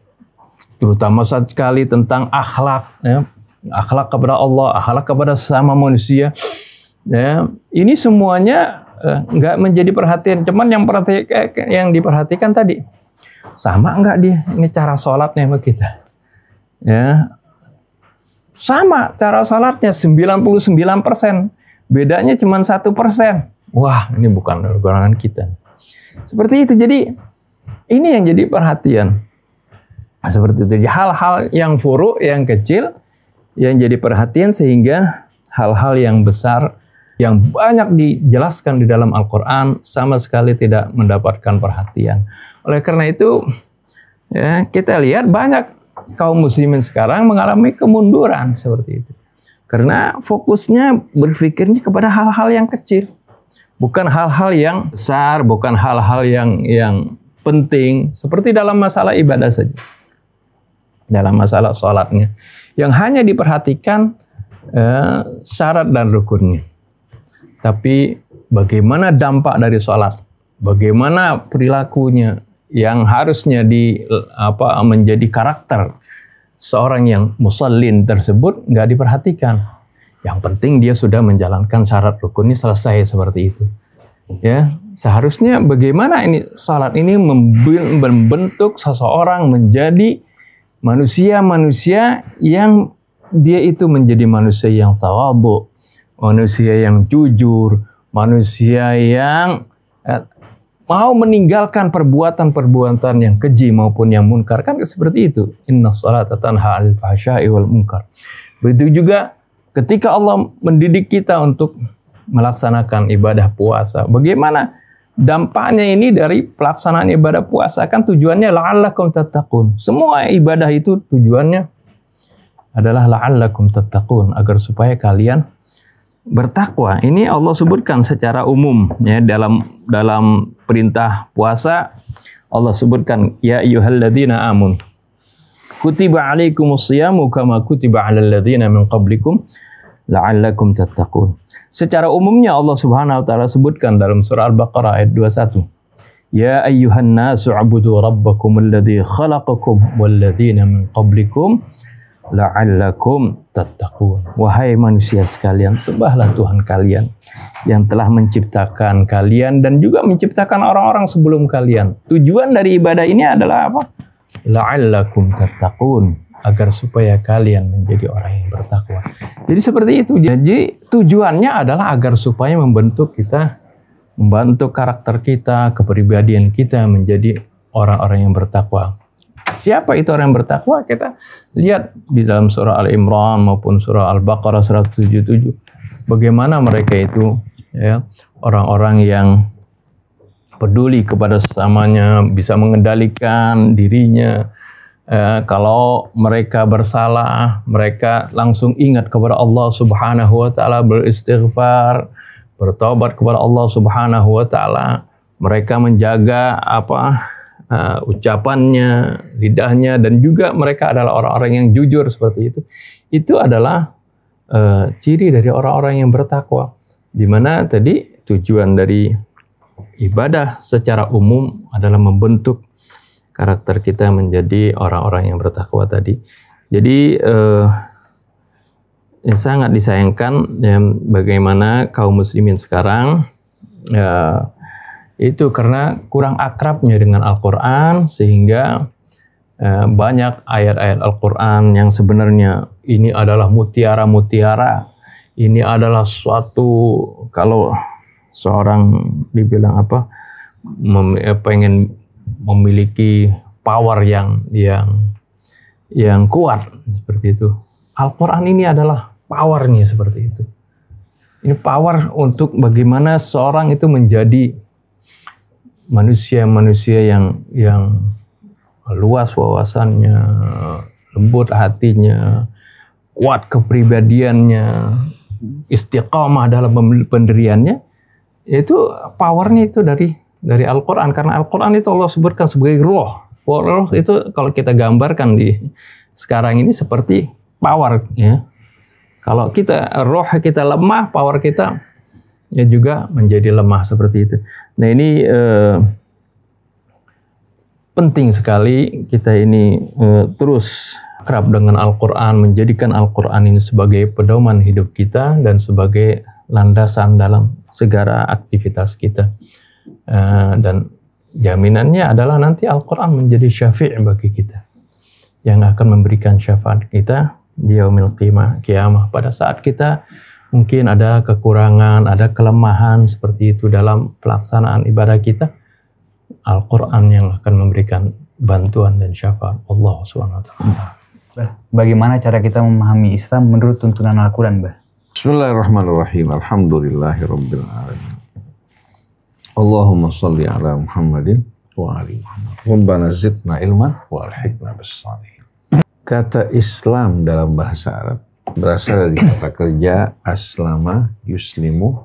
terutama sekali tentang akhlak, ya, akhlak kepada Allah, akhlak kepada sesama manusia. Ya, ini semuanya nggak menjadi perhatian. Cuman yang diperhatikan tadi, sama nggak dia ini cara sholatnya sama kita? Ya, sama cara sholatnya 99%, bedanya cuma 1%. Wah, ini bukan golongan kita. Seperti itu. Jadi ini yang jadi perhatian. Seperti itu. Hal-hal yang furu, yang kecil, yang jadi perhatian, sehingga hal-hal yang besar yang banyak dijelaskan di dalam Al-Quran sama sekali tidak mendapatkan perhatian. Oleh karena itu, ya, kita lihat banyak kaum muslimin sekarang mengalami kemunduran seperti itu. Karena fokusnya berpikirnya kepada hal-hal yang kecil. Bukan hal-hal yang besar, bukan hal-hal yang penting. Seperti dalam masalah ibadah saja. Dalam masalah sholatnya. Yang hanya diperhatikan syarat dan rukunnya. Tapi bagaimana dampak dari sholat, bagaimana perilakunya yang harusnya menjadi karakter seorang yang musallin tersebut nggak diperhatikan. Yang penting dia sudah menjalankan syarat rukunnya, selesai seperti itu. Ya, seharusnya bagaimana ini sholat ini membentuk seseorang menjadi manusia-manusia yang dia itu menjadi manusia yang tawadhu, manusia yang jujur, manusia yang mau meninggalkan perbuatan-perbuatan yang keji maupun yang munkar. Kan seperti itu. Inna sholata tanha 'anil fahsya'i wal munkar. Begitu juga ketika Allah mendidik kita untuk melaksanakan ibadah puasa. Bagaimana dampaknya ini dari pelaksanaan ibadah puasa? Kan tujuannya la'allakum tattaqun. Semua ibadah itu tujuannya adalah la'allakum tattaqun, agar supaya kalian bertakwa. Ini Allah sebutkan secara umum, ya, dalam perintah puasa, Allah sebutkan ya ayyuhalladzina amun kutiba alaikumus shiyamu kama kutiba alal ladzina min qablikum la'allakum tattaqun. Secara umumnya Allah Subhanahu wa taala sebutkan dalam surah Al-Baqarah ayat 21. Ya ayyuhan nasu ubudu rabbakum alladzi khalaqakum wal ladzina min qablikum la'allakum tattaqun. Wahai manusia sekalian, sembahlah Tuhan kalian yang telah menciptakan kalian dan juga menciptakan orang-orang sebelum kalian. Tujuan dari ibadah ini adalah apa? La'allakum tattaqun, agar supaya kalian menjadi orang yang bertakwa. Jadi seperti itu. Jadi tujuannya adalah agar supaya membentuk karakter kita, kepribadian kita menjadi orang-orang yang bertakwa. Siapa itu orang yang bertakwa? Kita lihat di dalam surah Al-Imran maupun surah Al-Baqarah 177. Bagaimana mereka itu ya, orang-orang yang peduli kepada sesamanya, bisa mengendalikan dirinya. Kalau mereka bersalah, mereka langsung ingat kepada Allah Subhanahu wa taala, beristighfar, bertobat kepada Allah Subhanahu wa taala. Mereka menjaga ucapannya, lidahnya, dan juga mereka adalah orang-orang yang jujur seperti itu. Itu adalah ciri dari orang-orang yang bertakwa. Di mana tadi tujuan dari ibadah secara umum adalah membentuk karakter kita menjadi orang-orang yang bertakwa tadi. Jadi sangat disayangkan ya, bagaimana kaum muslimin sekarang itu karena kurang akrabnya dengan Al-Quran, sehingga banyak ayat-ayat Al-Quran yang sebenarnya ini adalah mutiara-mutiara. Ini adalah suatu, kalau seorang dibilang pengen memiliki power yang kuat seperti itu. Al-Quran ini adalah powernya seperti itu. Ini power untuk bagaimana seorang itu menjadi manusia yang luas wawasannya, lembut hatinya, kuat kepribadiannya, istiqamah dalam pendiriannya. Itu powernya itu dari Al-Quran, karena Al-Quran itu Allah sebutkan sebagai roh. Roh itu kalau kita gambarkan di sekarang ini seperti power ya. Kalau roh kita lemah, power kita ya juga menjadi lemah seperti itu. Nah ini penting sekali kita ini terus akrab dengan Al-Quran, menjadikan Al-Quran ini sebagai pedoman hidup kita dan sebagai landasan dalam segala aktivitas kita. Dan jaminannya adalah nanti Al-Quran menjadi syafi' bagi kita, yang akan memberikan syafaat kita di yaumil qiyamah. Pada saat kita mungkin ada kekurangan, ada kelemahan seperti itu dalam pelaksanaan ibadah kita, Al-Quran yang akan memberikan bantuan dan syafaat Allah SWT. Bagaimana cara kita memahami Islam menurut tuntunan Al-Quran, Mbah? Bismillahirrahmanirrahim. Alhamdulillahirabbil alamin. Allahumma shalli ala Muhammadin wa ali Muhammad. Rabbana zidna ilman wa alhiqna bis shalihin. Kata Islam dalam bahasa Arab berasal dari kata kerja aslama yuslimu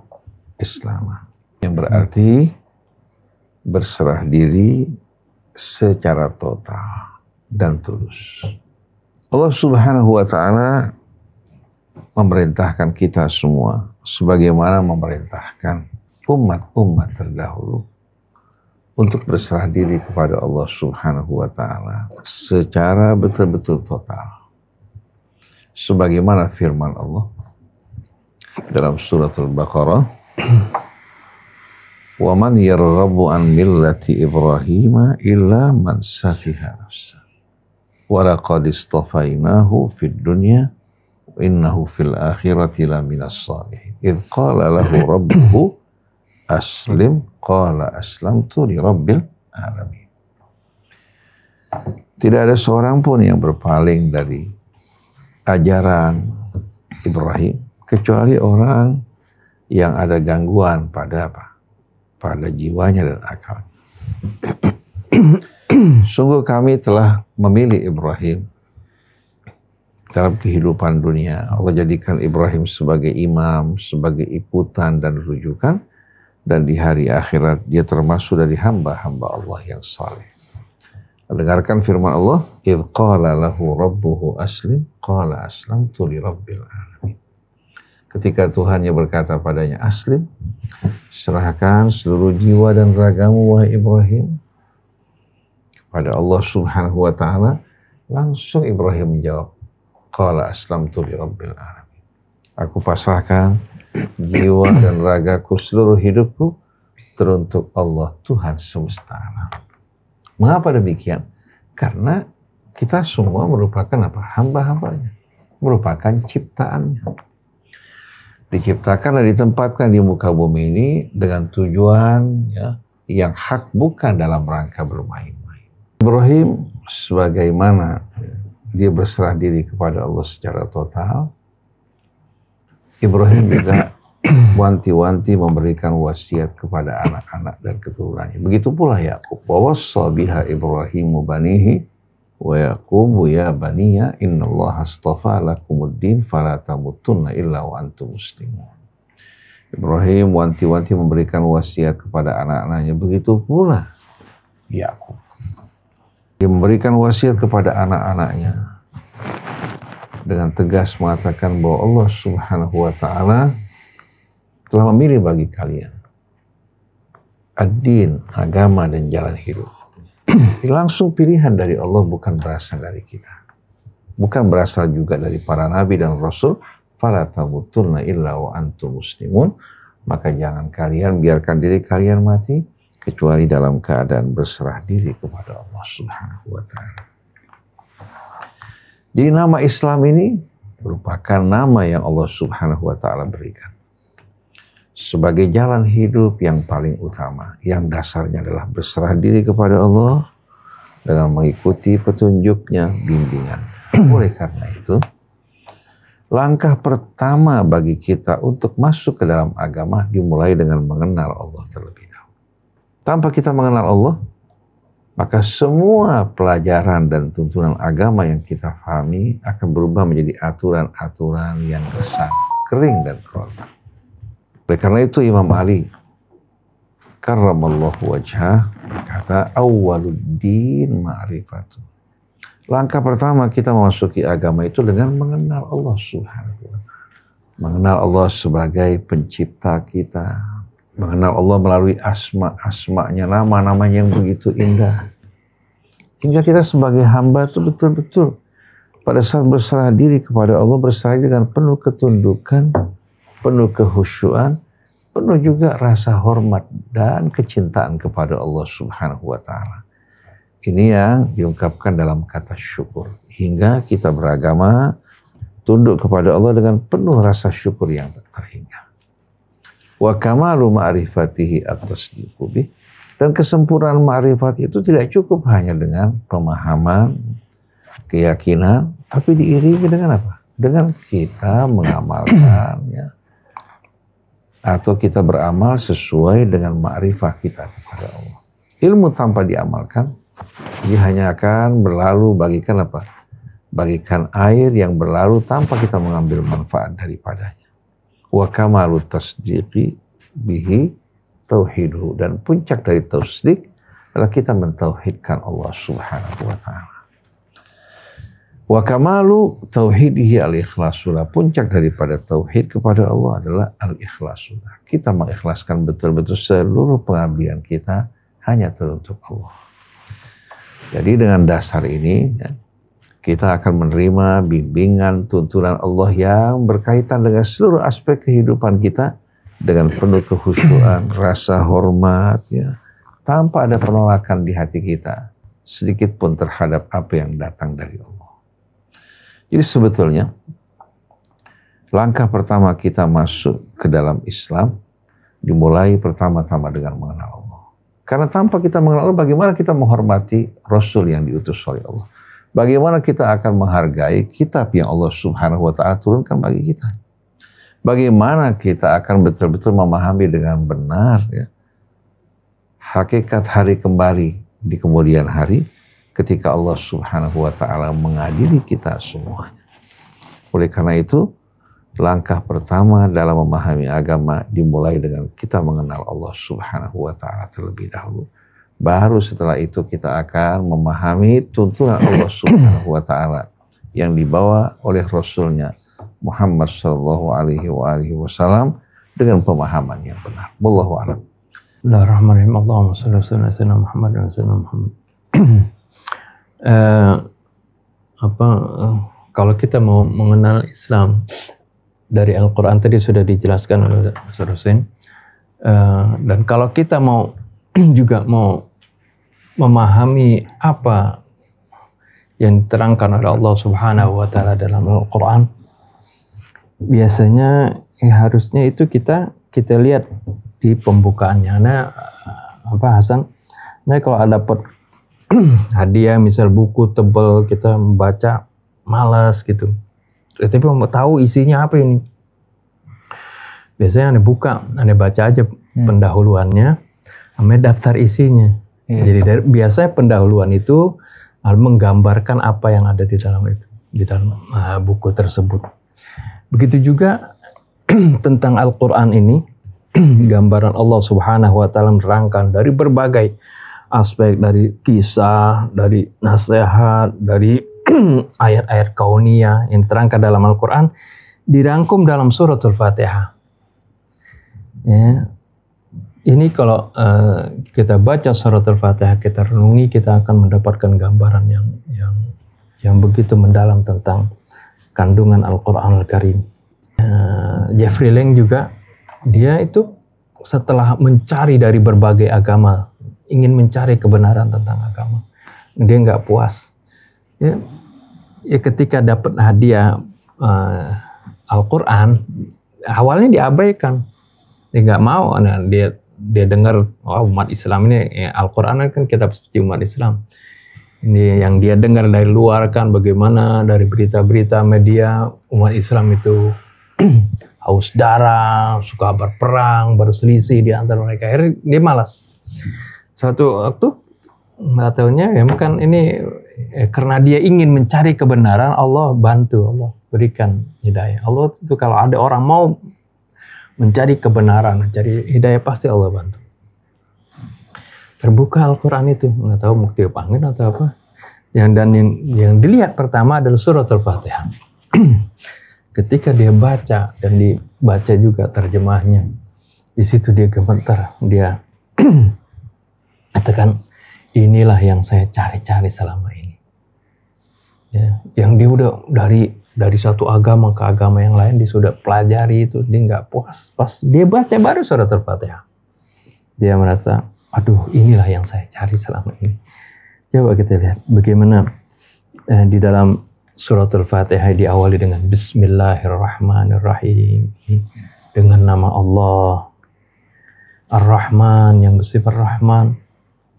islama, yang berarti berserah diri secara total dan tulus. Allah Subhanahu wa taala memerintahkan kita semua sebagaimana memerintahkan umat-umat terdahulu untuk berserah diri kepada Allah Subhanahu wa taala secara betul-betul total. Sebagaimana firman Allah dalam surat Al-Baqarah, "Wa man yarghabu an millati Ibrahim illa man safiha nafsa. Wa laqad istafainahu fid dunya innahu fil akhirati laminas salihin. Idh qala lahu rabbuhu aslim qala aslamtu li rabbil alamin." Tidak ada seorang pun yang berpaling dari ajaran Ibrahim kecuali orang yang ada gangguan pada jiwanya dan akalnya. Sungguh kami telah memilih Ibrahim dalam kehidupan dunia. Allah jadikan Ibrahim sebagai imam, sebagai ikutan dan rujukan dan di hari akhirat dia termasuk dari hamba-hamba Allah yang saleh. Dengarkan firman Allah, "Idz qala lahu rabbuhu aslim, qala aslamtu li rabbil alamin." Ketika Tuhannya berkata padanya, "Aslim," serahkan seluruh jiwa dan ragamu wahai Ibrahim kepada Allah Subhanahu wa taala, langsung Ibrahim menjawab, "Qala aslamtu li rabbil alamin." Aku pasrahkan jiwa dan ragaku, seluruh hidupku teruntuk Allah Tuhan semesta alam. Mengapa demikian? Karena kita semua merupakan apa? Hamba-hambanya, merupakan ciptaannya. Diciptakan dan ditempatkan di muka bumi ini dengan tujuan yang hak, bukan dalam rangka bermain-main. Ibrahim sebagaimana dia berserah diri kepada Allah secara total, Ibrahim juga wanti-wanti memberikan wasiat kepada anak-anak dan keturunannya. Begitu pula Yakub. Wa wassa biha Ibrahimu banihi wa Yaqubu ya baniya innallaha astafa lakumuddin fala tamutunna illa wa antum muslimun. Ibrahim wanti-wanti memberikan wasiat kepada anak-anaknya. Begitu pula Yakub. Dia memberikan wasiat kepada anak-anaknya dengan tegas mengatakan bahwa Allah Subhanahu wa taala telah memilih bagi kalian ad-din, agama dan jalan hidup. Langsung pilihan dari Allah, bukan berasal dari kita. Bukan berasal juga dari para nabi dan rasul. Fala tamutunna illa wa antum muslimun. Maka jangan kalian biarkan diri kalian mati kecuali dalam keadaan berserah diri kepada Allah Subhanahu wa taala. Jadi nama Islam ini merupakan nama yang Allah Subhanahu wa taala berikan sebagai jalan hidup yang paling utama, yang dasarnya adalah berserah diri kepada Allah dengan mengikuti petunjuknya, bimbingan. Oleh karena itu, langkah pertama bagi kita untuk masuk ke dalam agama dimulai dengan mengenal Allah terlebih dahulu. Tanpa kita mengenal Allah, maka semua pelajaran dan tuntunan agama yang kita pahami akan berubah menjadi aturan-aturan yang gersang, kering dan kerontak. Oleh karena itu Imam Ali karramallahu wajhah berkata, awwaluddin ma'rifatu. Langkah pertama kita memasuki agama itu dengan mengenal Allah Subhanahu wa taala. Mengenal Allah sebagai pencipta kita. Mengenal Allah melalui asma-asmanya, nama-namanya yang begitu indah. Hingga kita sebagai hamba itu betul-betul pada saat berserah diri kepada Allah, berserah diri dengan penuh ketundukan, penuh kehusyuan, penuh juga rasa hormat dan kecintaan kepada Allah Subhanahu wa taala. Ini yang diungkapkan dalam kata syukur. Hingga kita beragama, tunduk kepada Allah dengan penuh rasa syukur yang tak terhingga. Wa kamalu ma'rifatihi at-tasdiqu bih. Dan kesempurnaan ma'rifat itu tidak cukup hanya dengan pemahaman, keyakinan, tapi diiringi dengan apa? Dengan kita mengamalkan, atau kita beramal sesuai dengan ma'rifah kita kepada Allah. Ilmu tanpa diamalkan, dia hanya akan berlalu bagikan apa? Bagikan air yang berlalu tanpa kita mengambil manfaat daripadanya. Wa kamalu tasdiqi bihi tauhiduhu. Dan puncak dari tasdik adalah kita mentauhidkan Allah Subhanahu wa ta'ala. Wa kamalu tauhidihi al-ikhlasulah. Puncak daripada tauhid kepada Allah adalah al-ikhlasulah. Kita mengikhlaskan betul-betul seluruh pengabdian kita hanya teruntuk Allah. Jadi dengan dasar ini kita akan menerima bimbingan tuntunan Allah yang berkaitan dengan seluruh aspek kehidupan kita dengan penuh kehusyuan, rasa hormat, tanpa ada penolakan di hati kita sedikit pun terhadap apa yang datang dari Allah. Jadi sebetulnya langkah pertama kita masuk ke dalam Islam dimulai pertama-tama dengan mengenal Allah. Karena tanpa kita mengenal Allah, bagaimana kita menghormati Rasul yang diutus oleh Allah? Bagaimana kita akan menghargai kitab yang Allah Subhanahu wa ta'ala turunkan bagi kita? Bagaimana kita akan betul-betul memahami dengan benar hakikat hari kembali di kemudian hari ketika Allah Subhanahu wa ta'ala mengadili kita semuanya. Oleh karena itu, langkah pertama dalam memahami agama dimulai dengan kita mengenal Allah Subhanahu wa Ta'ala terlebih dahulu. Baru setelah itu kita akan memahami tuntunan Allah Subhanahu wa Ta'ala yang dibawa oleh Rasulnya Muhammad sallallahu alaihi wasallam dengan pemahaman yang benar. Wallahu a'lam. Bismillahirrahmanirrahim. Allahumma shalli ala sayyidina Muhammad wa sallam Muhammad. Kalau kita mau mengenal Islam dari Al-Quran tadi sudah dijelaskan oleh Ustaz Husain, dan kalau kita mau juga mau memahami apa yang diterangkan oleh Allah Subhanahu wa Ta'ala dalam Al-Quran, biasanya harusnya itu kita lihat di pembukaannya. Nah, Hasan? Nah, kalau ada dapat hadiah misal buku tebal, kita membaca malas gitu, tapi mau tahu isinya apa ini, biasanya Anda buka, Anda baca aja pendahuluannya sama daftar isinya. Jadi biasanya pendahuluan itu menggambarkan apa yang ada di dalam itu, di dalam buku tersebut. Begitu juga tentang Al-Quran ini, gambaran Allah Subhanahu wa Ta'ala menerangkan dari berbagai aspek, dari kisah, dari nasihat, dari ayat-ayat kauniyah yang diterangkan dalam Al-Quran, dirangkum dalam suratul Fatihah. Ya. Ini kalau kita baca suratul Fatihah, kita renungi, kita akan mendapatkan gambaran yang begitu mendalam tentang kandungan Al-Quran Al-Karim. Jeffrey Lang juga, dia itu setelah mencari dari berbagai agama, ingin mencari kebenaran tentang agama, dia nggak puas. Ya, ketika dapat hadiah Al-Quran, awalnya diabaikan, dia nggak mau. Nah, dia dengar umat Islam ini, Al-Quran kan kitab suci umat Islam. Ini yang dia dengar dari luar kan, bagaimana dari berita-berita media umat Islam itu haus darah, suka berperang, berselisih di antara mereka. Akhirnya dia malas. Suatu waktu nggak tahunya ya kan ini karena dia ingin mencari kebenaran, Allah bantu, Allah berikan hidayah. Allah itu kalau ada orang mau mencari kebenaran, mencari hidayah, pasti Allah bantu. Terbuka Al-Quran itu, nggak tahu mukti panggil atau apa. Yang dilihat pertama adalah surat Al-Fatihah. Ketika dia baca dan dibaca juga terjemahnya, di situ dia gemetar, dia katakan, inilah yang saya cari-cari selama ini. Ya, yang dia udah dari satu agama ke agama yang lain, dia sudah pelajari itu, dia nggak puas. Pas dia baca baru surat Al-Fatihah, dia merasa, aduh, inilah yang saya cari selama ini. Coba kita lihat bagaimana di dalam surat Al-Fatihah diawali dengan Bismillahirrahmanirrahim, dengan nama Allah Ar-Rahman, yang bersifat Rahman,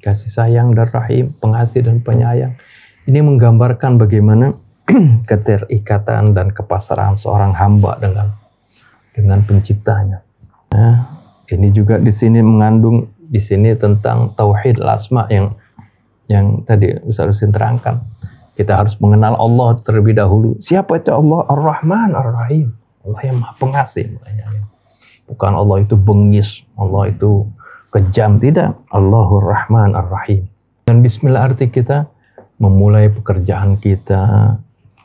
kasih sayang, dan Rahim, pengasih dan penyayang. Ini menggambarkan bagaimana keterikatan dan kepasrahan seorang hamba dengan penciptanya. Nah, ini juga di sini mengandung tentang tauhid al-asma yang tadi Ustaz Husain terangkan. Kita harus mengenal Allah terlebih dahulu. Siapa itu Allah? Ar-Rahman, Ar-Rahim. Allah yang Maha Pengasih. Bukan Allah itu bengis, Allah itu kejam, tidak. Allahur Rahman Ar-Rahim. Dan bismillah arti kita memulai pekerjaan kita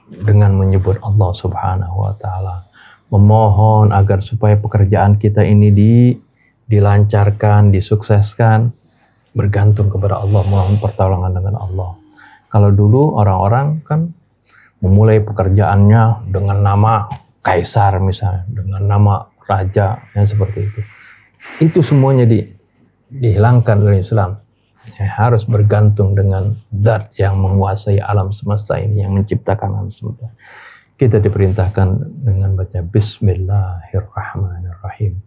dengan menyebut Allah Subhanahu wa Ta'ala. Memohon agar supaya pekerjaan kita ini dilancarkan, disukseskan, bergantung kepada Allah, mohon pertolongan dengan Allah. Kalau dulu orang-orang kan memulai pekerjaannya dengan nama kaisar misalnya, dengan nama raja, yang seperti itu. Itu semuanya dihilangkan oleh Islam. Ya, harus bergantung dengan zat yang menguasai alam semesta ini, yang menciptakan alam semesta. Kita diperintahkan dengan baca Bismillahirrahmanirrahim.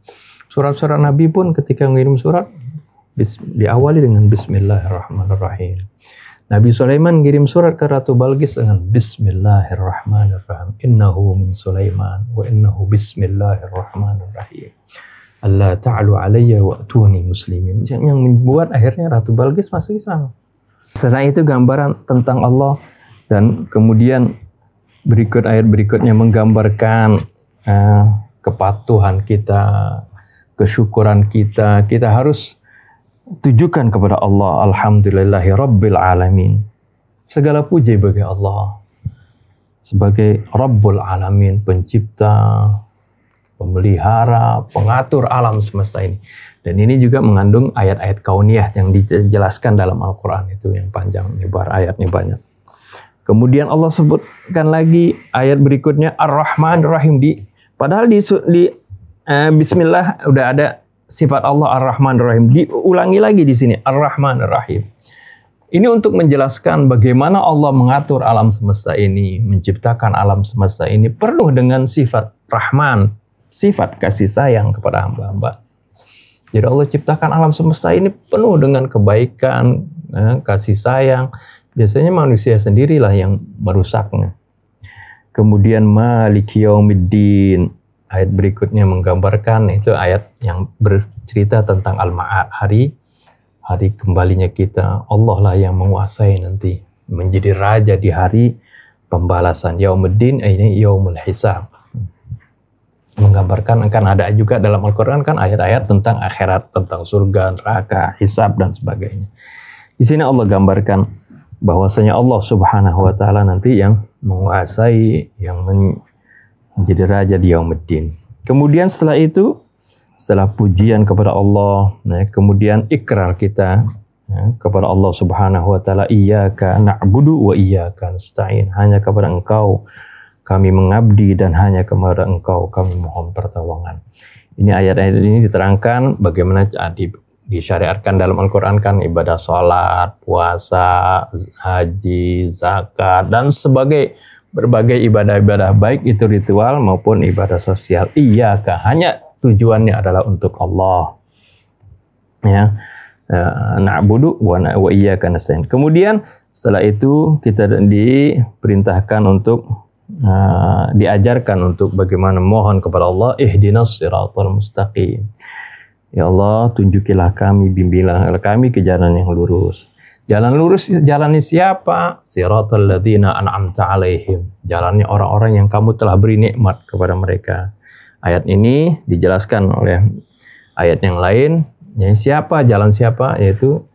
Surat-surat Nabi pun ketika mengirim surat diawali dengan Bismillahirrahmanirrahim. Nabi Sulaiman ngirim surat ke Ratu Balqis dengan Bismillahirrahmanirrahim. Innahu min Sulaiman wa innahu Bismillahirrahmanirrahim. Allah ta'alu alayya wa atuni muslimin. Yang membuat akhirnya Ratu Balqis masuk Islam. Setelah itu gambaran tentang Allah, dan kemudian ayat berikutnya menggambarkan kepatuhan kita, kesyukuran kita, kita harus tujukan kepada Allah. Alhamdulillahi Rabbil Alamin. Segala puji bagi Allah sebagai Rabbul Alamin, pencipta, pemelihara, pengatur alam semesta ini. Dan ini juga mengandung ayat-ayat kauniyah yang dijelaskan dalam Al-Quran itu yang panjang, nyebar ayatnya banyak. Kemudian Allah sebutkan lagi ayat berikutnya Ar-Rahman Ar-Rahim. Padahal di Bismillah udah ada sifat Allah Ar-Rahman Ar-Rahim. Diulangi lagi di sini Ar-Rahman Ar-Rahim. Ini untuk menjelaskan bagaimana Allah mengatur alam semesta ini, menciptakan alam semesta ini penuh dengan sifat Rahman, sifat kasih sayang kepada hamba-hamba. Jadi Allah ciptakan alam semesta ini penuh dengan kebaikan, kasih sayang. Biasanya manusia sendirilah yang merusaknya. Kemudian Maliki Yaumiddin. Ayat berikutnya menggambarkan, itu ayat yang bercerita tentang Al-Ma'ad, hari kembalinya kita. Allah lah yang menguasai nanti menjadi raja di hari pembalasan. Yaumuddin ini yaumul hisab. Menggambarkan, kan ada juga dalam Al-Quran kan ayat-ayat tentang akhirat, tentang surga, neraka, hisab dan sebagainya. Di sini Allah gambarkan bahwasanya Allah Subhanahu wa taala nanti yang menguasai, yang menjadi raja di Yaumuddin. Kemudian setelah itu, setelah pujian kepada Allah, kemudian ikrar kita kepada Allah Subhanahu wa taala, iyyaka na'budu wa iyyaka nasta'in. Hanya kepada Engkau kami mengabdi dan hanya kepada Engkau kami mohon pertolongan. Ini ayat-ayat ini diterangkan bagaimana disyariatkan dalam Al-Quran kan ibadah sholat, puasa, haji, zakat, dan berbagai ibadah-ibadah baik itu ritual maupun ibadah sosial. Iyyaka, hanya tujuannya adalah untuk Allah. Ya, na'budu wa iyyaka nasta'in. Kemudian setelah itu kita diperintahkan untuk diajarkan untuk bagaimana mohon kepada Allah, ihdinas siratal mustaqim. Ya Allah, tunjukilah kami, bimbinglah kami ke jalan yang lurus. Jalan lurus, jalannya siapa? Siratal ladzina an'amta alaihim. Jalannya orang-orang yang kamu telah beri nikmat kepada mereka. Ayat ini dijelaskan oleh ayat yang lain. Ya, siapa? Jalan siapa? Yaitu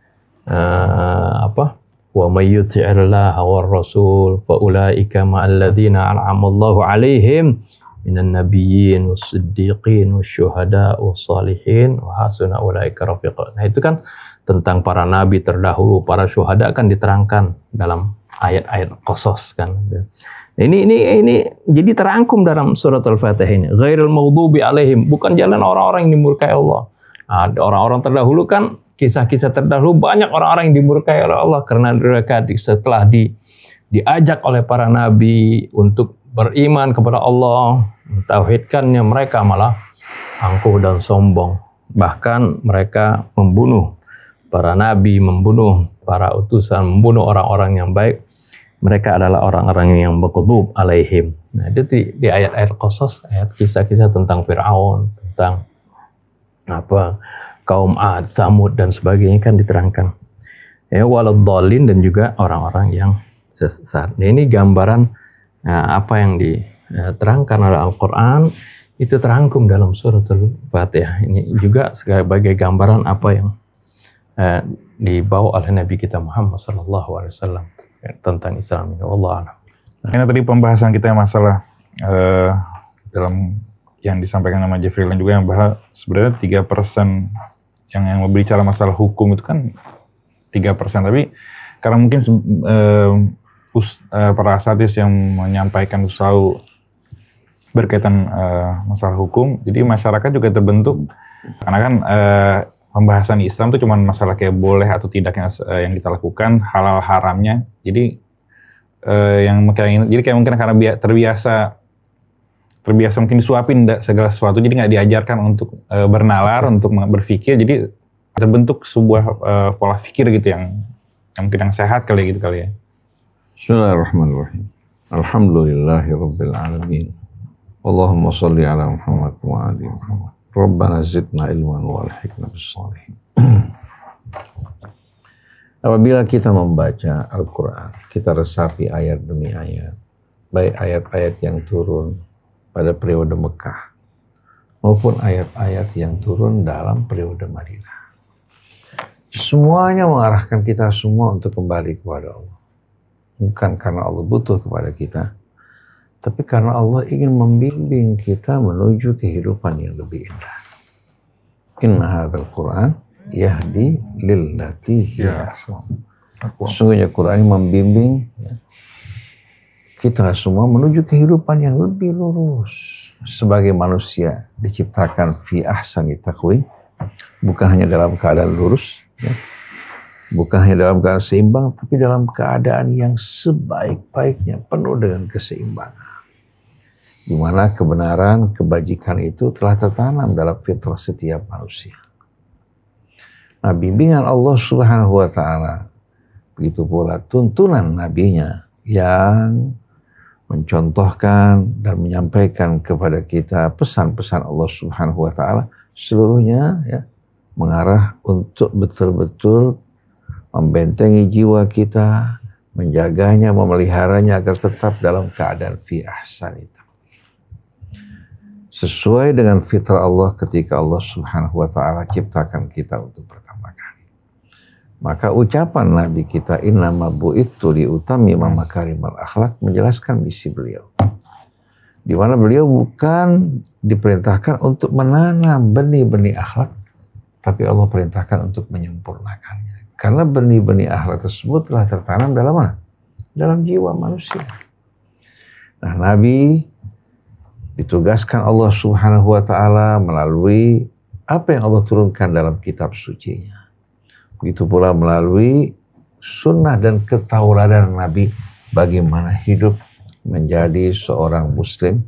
Wa may yuti'illaha war rasul fa ulaika ma'al ladzina an'amallahu alaihim minan nabiyyin was-siddiqin wasyuhada was-salihin wa hasuna ulaika rafiqa. Nah, itu kan tentang para nabi terdahulu, para syuhada kan diterangkan dalam ayat-ayat Qasas kan. Nah, ini jadi terangkum dalam surat Al-Fatihah ini. Ghairil maghdubi alaihim, bukan jalan orang-orang yang dimurkai Allah. Nah, orang-orang terdahulu kan, kisah-kisah terdahulu banyak orang-orang yang dimurkai oleh Allah karena mereka setelah diajak oleh para nabi untuk beriman kepada Allah, mentauhidkannya, mereka malah angkuh dan sombong. Bahkan mereka membunuh para nabi, membunuh para utusan, membunuh orang-orang yang baik. Mereka adalah orang-orang yang maghdub alaihim. Nah, itu di ayat-ayat Qasas, ayat kisah-kisah tentang Fir'aun, tentang kaum Ad, Tsamud dan sebagainya kan diterangkan. Ya, waladhdallin, dan juga orang-orang yang sesat. Nah, ini gambaran apa yang diterangkan oleh Al-Quran itu terangkum dalam suratul Fatihah. Ini juga sebagai gambaran apa yang dibawa oleh Nabi kita Muhammad SAW tentang Islam ini. Wallahu a'lam. Ini tadi pembahasan kita yang masalah dalam yang disampaikan sama Jeffrey Lang juga, yang bahwa sebenarnya 3% yang berbicara masalah hukum itu kan 3%, tapi karena mungkin para asatidz yang menyampaikan selalu berkaitan masalah hukum, jadi masyarakat juga terbentuk karena kan pembahasan Islam itu cuma masalah kayak boleh atau tidak yang kita lakukan, halal haramnya. Jadi jadi kayak mungkin karena terbiasa mungkin disuapin segala sesuatu, jadi nggak diajarkan untuk bernalar, untuk berpikir, jadi terbentuk sebuah pola pikir gitu yang mungkin yang sehat kali ya. Bismillahirrahmanirrahim. Alhamdulillahirabbil alamin. Allahumma shalli ala Muhammad wa ali Muhammad. Rabbana zidna ilman wal hikmah bis shalihin. Apabila kita membaca Al-Quran, kita resapi ayat demi ayat, baik ayat-ayat yang turun pada periode Mekah maupun ayat-ayat yang turun dalam periode Madinah. Semuanya mengarahkan kita semua untuk kembali kepada Allah. Bukan karena Allah butuh kepada kita, tapi karena Allah ingin membimbing kita menuju kehidupan yang lebih indah. Inna hadzal Qur'an yahdi lillati hiya aqwam. Sesungguhnya Quran membimbing kita semua menuju kehidupan yang lebih lurus. Sebagai manusia diciptakan fi ahsani taqwim, bukan hanya dalam keadaan lurus, bukan hanya dalam keadaan seimbang, tapi dalam keadaan yang sebaik-baiknya, penuh dengan keseimbangan. Di mana kebenaran, kebajikan itu telah tertanam dalam fitrah setiap manusia. Nah, bimbingan Allah Subhanahu wa Ta'ala, begitu pula tuntunan nabinya yang mencontohkan dan menyampaikan kepada kita pesan-pesan Allah Subhanahu wa Ta'ala, seluruhnya mengarah untuk betul-betul membentengi jiwa kita, menjaganya, memeliharanya agar tetap dalam keadaan fi ahsani taqwim. Sesuai dengan fitrah Allah ketika Allah Subhanahu wa Ta'ala ciptakan kita untuk pertama kali. Maka ucapan Nabi kita innama bu'itsu liutammima makarimal akhlak menjelaskan misi beliau. Di mana beliau bukan diperintahkan untuk menanam benih-benih akhlak, tapi Allah perintahkan untuk menyempurnakannya. Karena benih-benih akhlak tersebut telah tertanam dalam mana? Dalam jiwa manusia. Nah, Nabi ditugaskan Allah Subhanahu wa Ta'ala melalui apa yang Allah turunkan dalam kitab sucinya. Begitu pula melalui sunnah dan ketauladan Nabi bagaimana hidup menjadi seorang muslim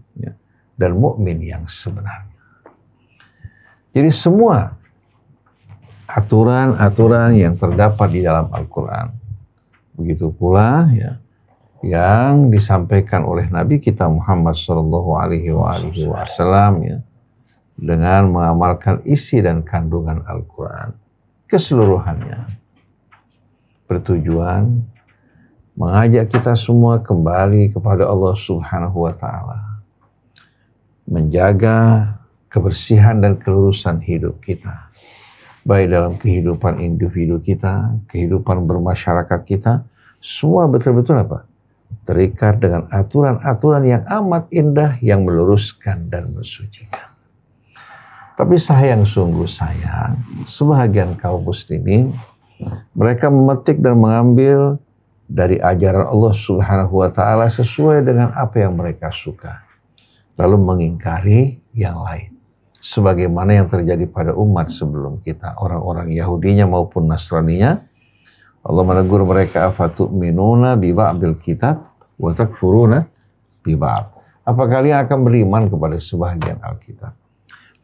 dan mukmin yang sebenarnya. Jadi semua aturan-aturan yang terdapat di dalam Al-Quran, begitu pula yang disampaikan oleh Nabi kita Muhammad Sallallahu Alaihi Wasallam dengan mengamalkan isi dan kandungan Al-Quran keseluruhannya, bertujuan mengajak kita semua kembali kepada Allah Subhanahu wa Ta'ala, menjaga kebersihan dan kelurusan hidup kita, baik dalam kehidupan individu kita, kehidupan bermasyarakat kita, semua betul-betul terikat dengan aturan-aturan yang amat indah yang meluruskan dan mensucikan. Tapi sungguh sayang, sebahagian kaum muslimin, mereka memetik dan mengambil dari ajaran Allah Subhanahu wa Ta'ala sesuai dengan apa yang mereka suka, lalu mengingkari yang lain. Sebagaimana yang terjadi pada umat sebelum kita, orang-orang Yahudinya maupun Nasraninya, Allah menegur mereka, afatu'minuna bi ba'dil kitab wa takfuruna bi ba'd. Apa kalian akan beriman kepada sebahagian Alkitab,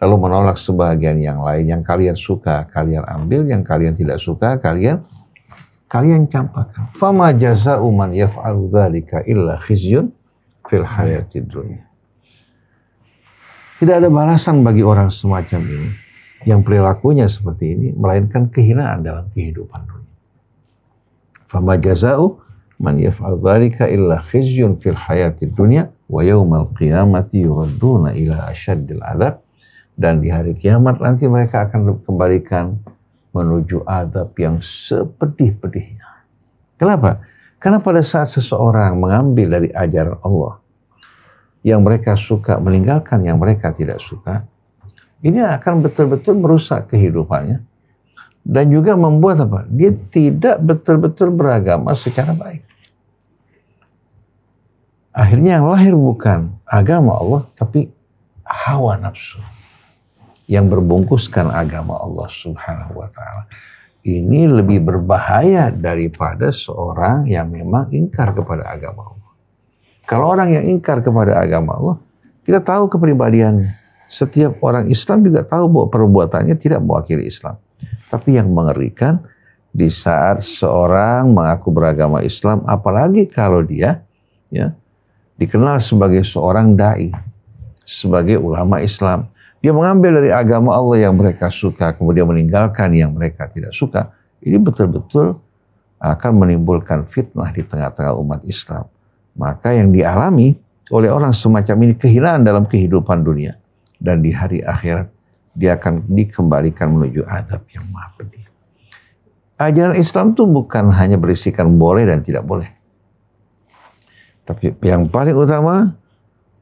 lalu menolak sebahagian yang lain? Yang kalian suka kalian ambil, yang kalian tidak suka kalian campakkan. Fama jaza'u man yaf'alu dzalika illa khizyun fil hayatid dunya. Tidak ada balasan bagi orang semacam ini yang perilakunya seperti ini melainkan kehinaan dalam kehidupan dunia. Fama jaza'u man yaf'alu dzalika illa khizyun fil hayatid dunya wa yaumal qiyamati yuradduna ila asyaddil adzab. Dan di hari kiamat nanti mereka akan dikembalikan menuju adab yang sepedih-pedihnya. Kenapa? Karena pada saat seseorang mengambil dari ajaran Allah yang mereka suka, meninggalkan yang mereka tidak suka, ini akan betul-betul merusak kehidupannya dan juga membuat dia tidak betul-betul beragama secara baik. Akhirnya yang lahir bukan agama Allah, tapi hawa nafsu yang berbungkuskan agama Allah Subhanahu wa Ta'ala. Ini lebih berbahaya daripada seorang yang memang ingkar kepada agama Allah. Kalau orang yang ingkar kepada agama Allah, kita tahu kepribadiannya. Setiap orang Islam juga tahu bahwa perbuatannya tidak mewakili Islam. Tapi yang mengerikan, di saat seorang mengaku beragama Islam, apalagi kalau dia dikenal sebagai seorang dai, sebagai ulama Islam, dia mengambil dari agama Allah yang mereka suka, kemudian meninggalkan yang mereka tidak suka. Ini betul-betul akan menimbulkan fitnah di tengah-tengah umat Islam. Maka yang dialami oleh orang semacam ini kehinaan dalam kehidupan dunia. Dan di hari akhirat dia akan dikembalikan menuju azab yang maha pedih. Ajaran Islam itu bukan hanya berisikan boleh dan tidak boleh. Tapi yang paling utama,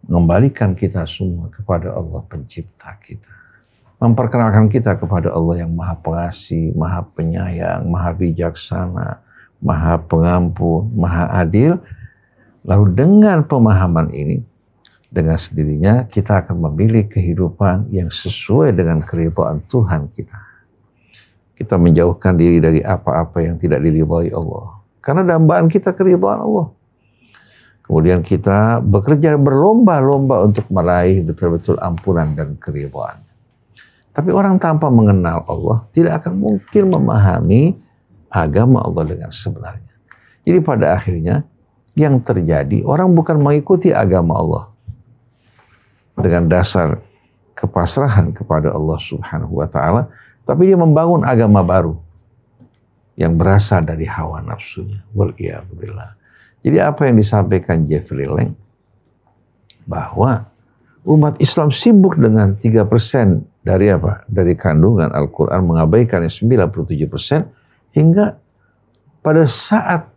mengembalikan kita semua kepada Allah pencipta kita. Memperkenalkan kita kepada Allah yang maha pengasih, maha penyayang, maha bijaksana, maha pengampun, maha adil. Lalu dengan pemahaman ini, dengan sendirinya kita akan memilih kehidupan yang sesuai dengan keridhaan Tuhan kita. Kita menjauhkan diri dari apa-apa yang tidak diridhai Allah. Karena dambaan kita keridhaan Allah. Kemudian kita bekerja berlomba-lomba untuk meraih betul-betul ampunan dan keridhaan. Tapi orang tanpa mengenal Allah tidak akan mungkin memahami agama Allah dengan sebenarnya. Jadi pada akhirnya yang terjadi, orang bukan mengikuti agama Allah dengan dasar kepasrahan kepada Allah Subhanahu wa Ta'ala, tapi dia membangun agama baru yang berasal dari hawa nafsunya. Wal'iyadzubillah. Jadi apa yang disampaikan Jeffrey Lang, bahwa umat Islam sibuk dengan 3% dari apa? Dari kandungan Al-Quran, mengabaikan 97%, hingga pada saat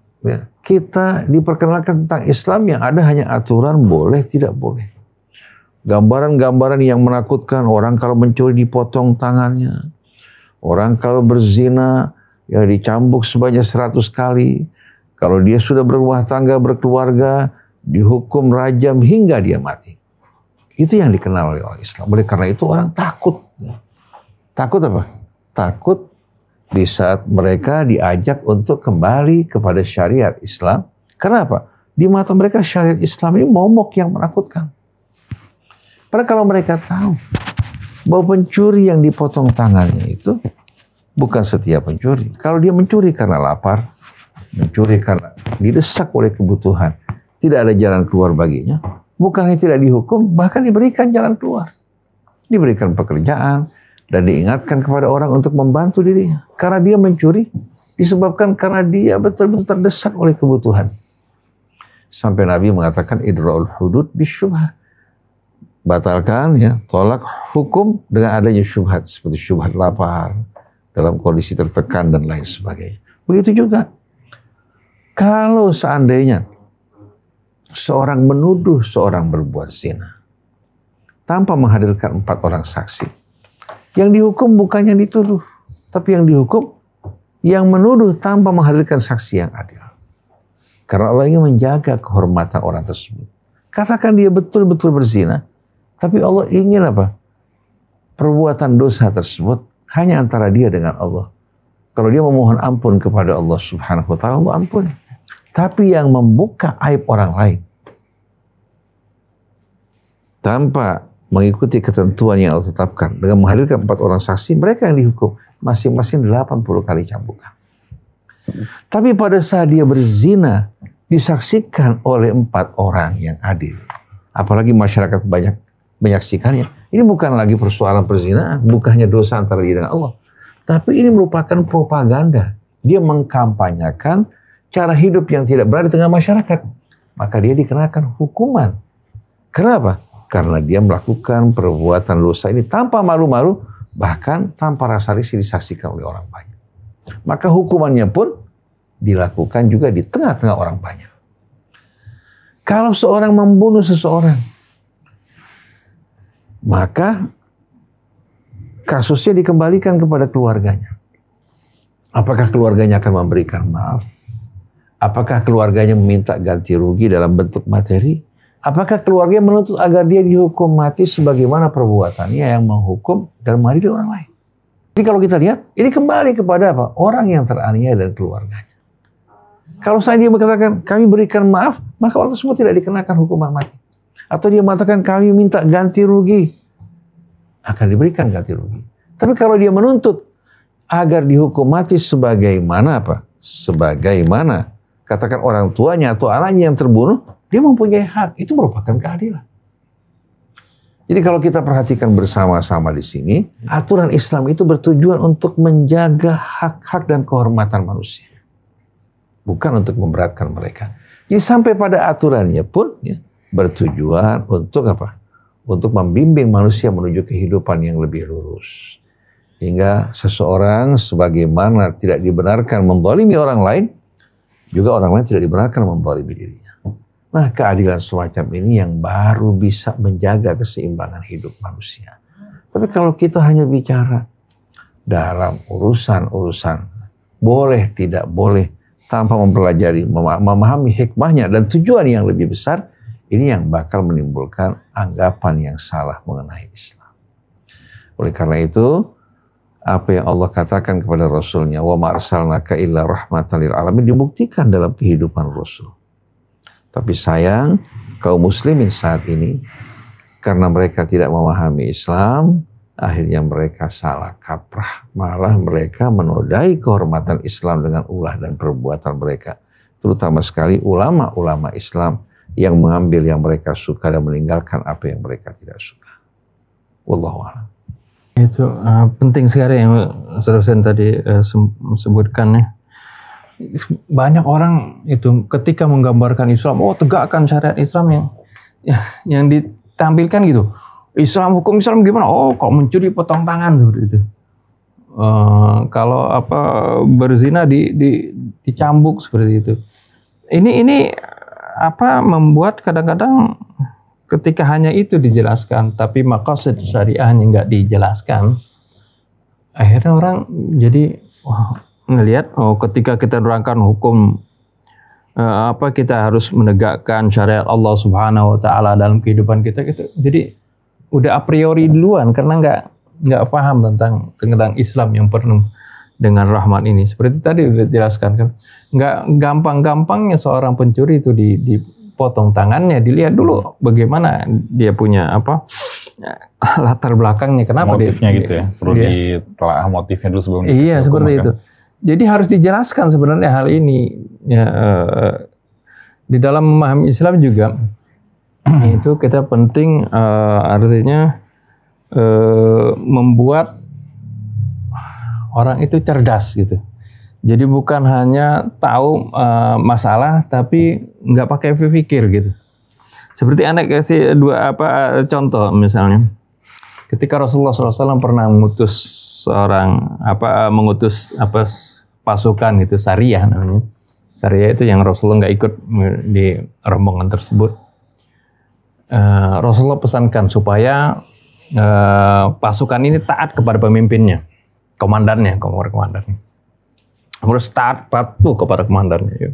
kita diperkenalkan tentang Islam yang ada hanya aturan boleh tidak boleh. Gambaran-gambaran yang menakutkan, orang kalau mencuri dipotong tangannya. Orang kalau berzina ya dicambuk sebanyak 100 kali. Kalau dia sudah berumah tangga, berkeluarga, dihukum rajam hingga dia mati. Itu yang dikenal oleh orang Islam. Oleh karena itu orang takut. Takut apa? Takut di saat mereka diajak untuk kembali kepada syariat Islam. Kenapa? Di mata mereka syariat Islam ini momok yang menakutkan. Padahal kalau mereka tahu bahwa pencuri yang dipotong tangannya itu bukan setiap pencuri. Kalau dia mencuri karena lapar, mencuri karena didesak oleh kebutuhan, tidak ada jalan keluar baginya, bukannya tidak dihukum, bahkan diberikan jalan keluar. Diberikan pekerjaan dan diingatkan kepada orang untuk membantu dirinya. Karena dia mencuri disebabkan karena dia betul-betul terdesak oleh kebutuhan. Sampai Nabi mengatakan idra'ul hudud bisyubhat. Batalkan ya, tolak hukum dengan adanya syubhat, seperti syubhat lapar, dalam kondisi tertekan dan lain sebagainya. Begitu juga kalau seandainya seorang menuduh seorang berbuat zina tanpa menghadirkan 4 orang saksi, yang dihukum bukan yang dituduh, tapi yang dihukum yang menuduh tanpa menghadirkan saksi yang adil. Karena Allah ingin menjaga kehormatan orang tersebut. Katakan dia betul-betul berzina, tapi Allah ingin apa? Perbuatan dosa tersebut hanya antara dia dengan Allah. Kalau dia memohon ampun kepada Allah Subhanahu wa Ta'ala, Allah ampuni. Tapi yang membuka aib orang lain tanpa mengikuti ketentuan yang Allah tetapkan dengan menghadirkan 4 orang saksi, mereka yang dihukum masing-masing 80 kali cambukan. Tapi pada saat dia berzina disaksikan oleh 4 orang yang adil, apalagi masyarakat banyak menyaksikannya, ini bukan lagi persoalan perzinaan, bukannya dosa antara dia dengan Allah, tapi ini merupakan propaganda. Dia mengkampanyekan cara hidup yang tidak benar di tengah masyarakat, maka dia dikenakan hukuman. Kenapa? Karena dia melakukan perbuatan dosa ini tanpa malu-malu, bahkan tanpa rasa risih disaksikan oleh orang banyak. Maka hukumannya pun dilakukan juga di tengah-tengah orang banyak. Kalau seorang membunuh seseorang, maka kasusnya dikembalikan kepada keluarganya. Apakah keluarganya akan memberikan maaf? Apakah keluarganya meminta ganti rugi dalam bentuk materi? Apakah keluarga menuntut agar dia dihukum mati sebagaimana perbuatannya yang menghukum dan mengadili orang lain? Jadi kalau kita lihat, ini kembali kepada apa? Orang yang teraniaya dan keluarganya. Kalau saya dia mengatakan kami berikan maaf, maka orang tersebut tidak dikenakan hukuman mati. Atau dia mengatakan kami minta ganti rugi, akan diberikan ganti rugi. Tapi kalau dia menuntut agar dihukum mati sebagaimana apa? Sebagaimana katakan orang tuanya atau anaknya yang terbunuh, dia mempunyai hak. Itu merupakan keadilan. Jadi kalau kita perhatikan bersama-sama di sini, aturan Islam itu bertujuan untuk menjaga hak-hak dan kehormatan manusia. Bukan untuk memberatkan mereka. Jadi sampai pada aturannya pun, ya, bertujuan untuk apa? Untuk membimbing manusia menuju kehidupan yang lebih lurus. Hingga seseorang sebagaimana tidak dibenarkan menzalimi orang lain, juga orang lain tidak dibenarkan menzalimi dirinya. Nah, keadilan semacam ini yang baru bisa menjaga keseimbangan hidup manusia. Tapi kalau kita hanya bicara dalam urusan-urusan boleh tidak boleh tanpa mempelajari, memahami hikmahnya dan tujuan yang lebih besar, ini yang bakal menimbulkan anggapan yang salah mengenai Islam. Oleh karena itu, apa yang Allah katakan kepada Rasulnya, wa ma arsalnaka illa rahmatan lil alamin, dibuktikan dalam kehidupan Rasul. Tapi sayang, kaum muslimin saat ini, karena mereka tidak memahami Islam, akhirnya mereka salah kaprah. Malah mereka menodai kehormatan Islam dengan ulah dan perbuatan mereka. Terutama sekali ulama-ulama Islam yang mengambil yang mereka suka dan meninggalkan apa yang mereka tidak suka. Wallahu a'lam. Itu penting sekali yang Ustaz Husain tadi sebutkan ya. Banyak orang itu ketika menggambarkan Islam, oh tegakkan syariat Islam yang ditampilkan gitu. Islam, hukum Islam gimana? Oh, kalau mencuri potong tangan seperti itu. Kalau berzina dicambuk seperti itu. Ini membuat kadang-kadang ketika hanya itu dijelaskan, tapi maqasid syariahnya nggak dijelaskan, akhirnya orang jadi ngelihat ketika kita nerangkan hukum kita harus menegakkan syariat Allah Subhanahu wa taala dalam kehidupan kita gitu. Jadi udah a priori duluan karena nggak paham tentang Islam yang penuh dengan rahmat ini. Seperti tadi udah dijelaskan kan, nggak gampang-gampangnya seorang pencuri itu dipotong tangannya, dilihat dulu bagaimana dia punya latar belakangnya, kenapa motifnya gitu ya, perlu ditelaah motifnya dulu sebelum iya seperti itu. Jadi harus dijelaskan sebenarnya hal ini ya, di dalam memahami Islam juga itu kita penting artinya membuat orang itu cerdas gitu. Jadi bukan hanya tahu masalah tapi nggak pakai pikir gitu. Seperti anak kasih contoh misalnya, ketika Rasulullah SAW pernah mengutus pasukan itu Sariyah namanya. Sariyah itu yang Rasulullah nggak ikut di rombongan tersebut. Rasulullah pesankan supaya pasukan ini taat kepada pemimpinnya, komandannya. Harus taat patuh kepada komandannya.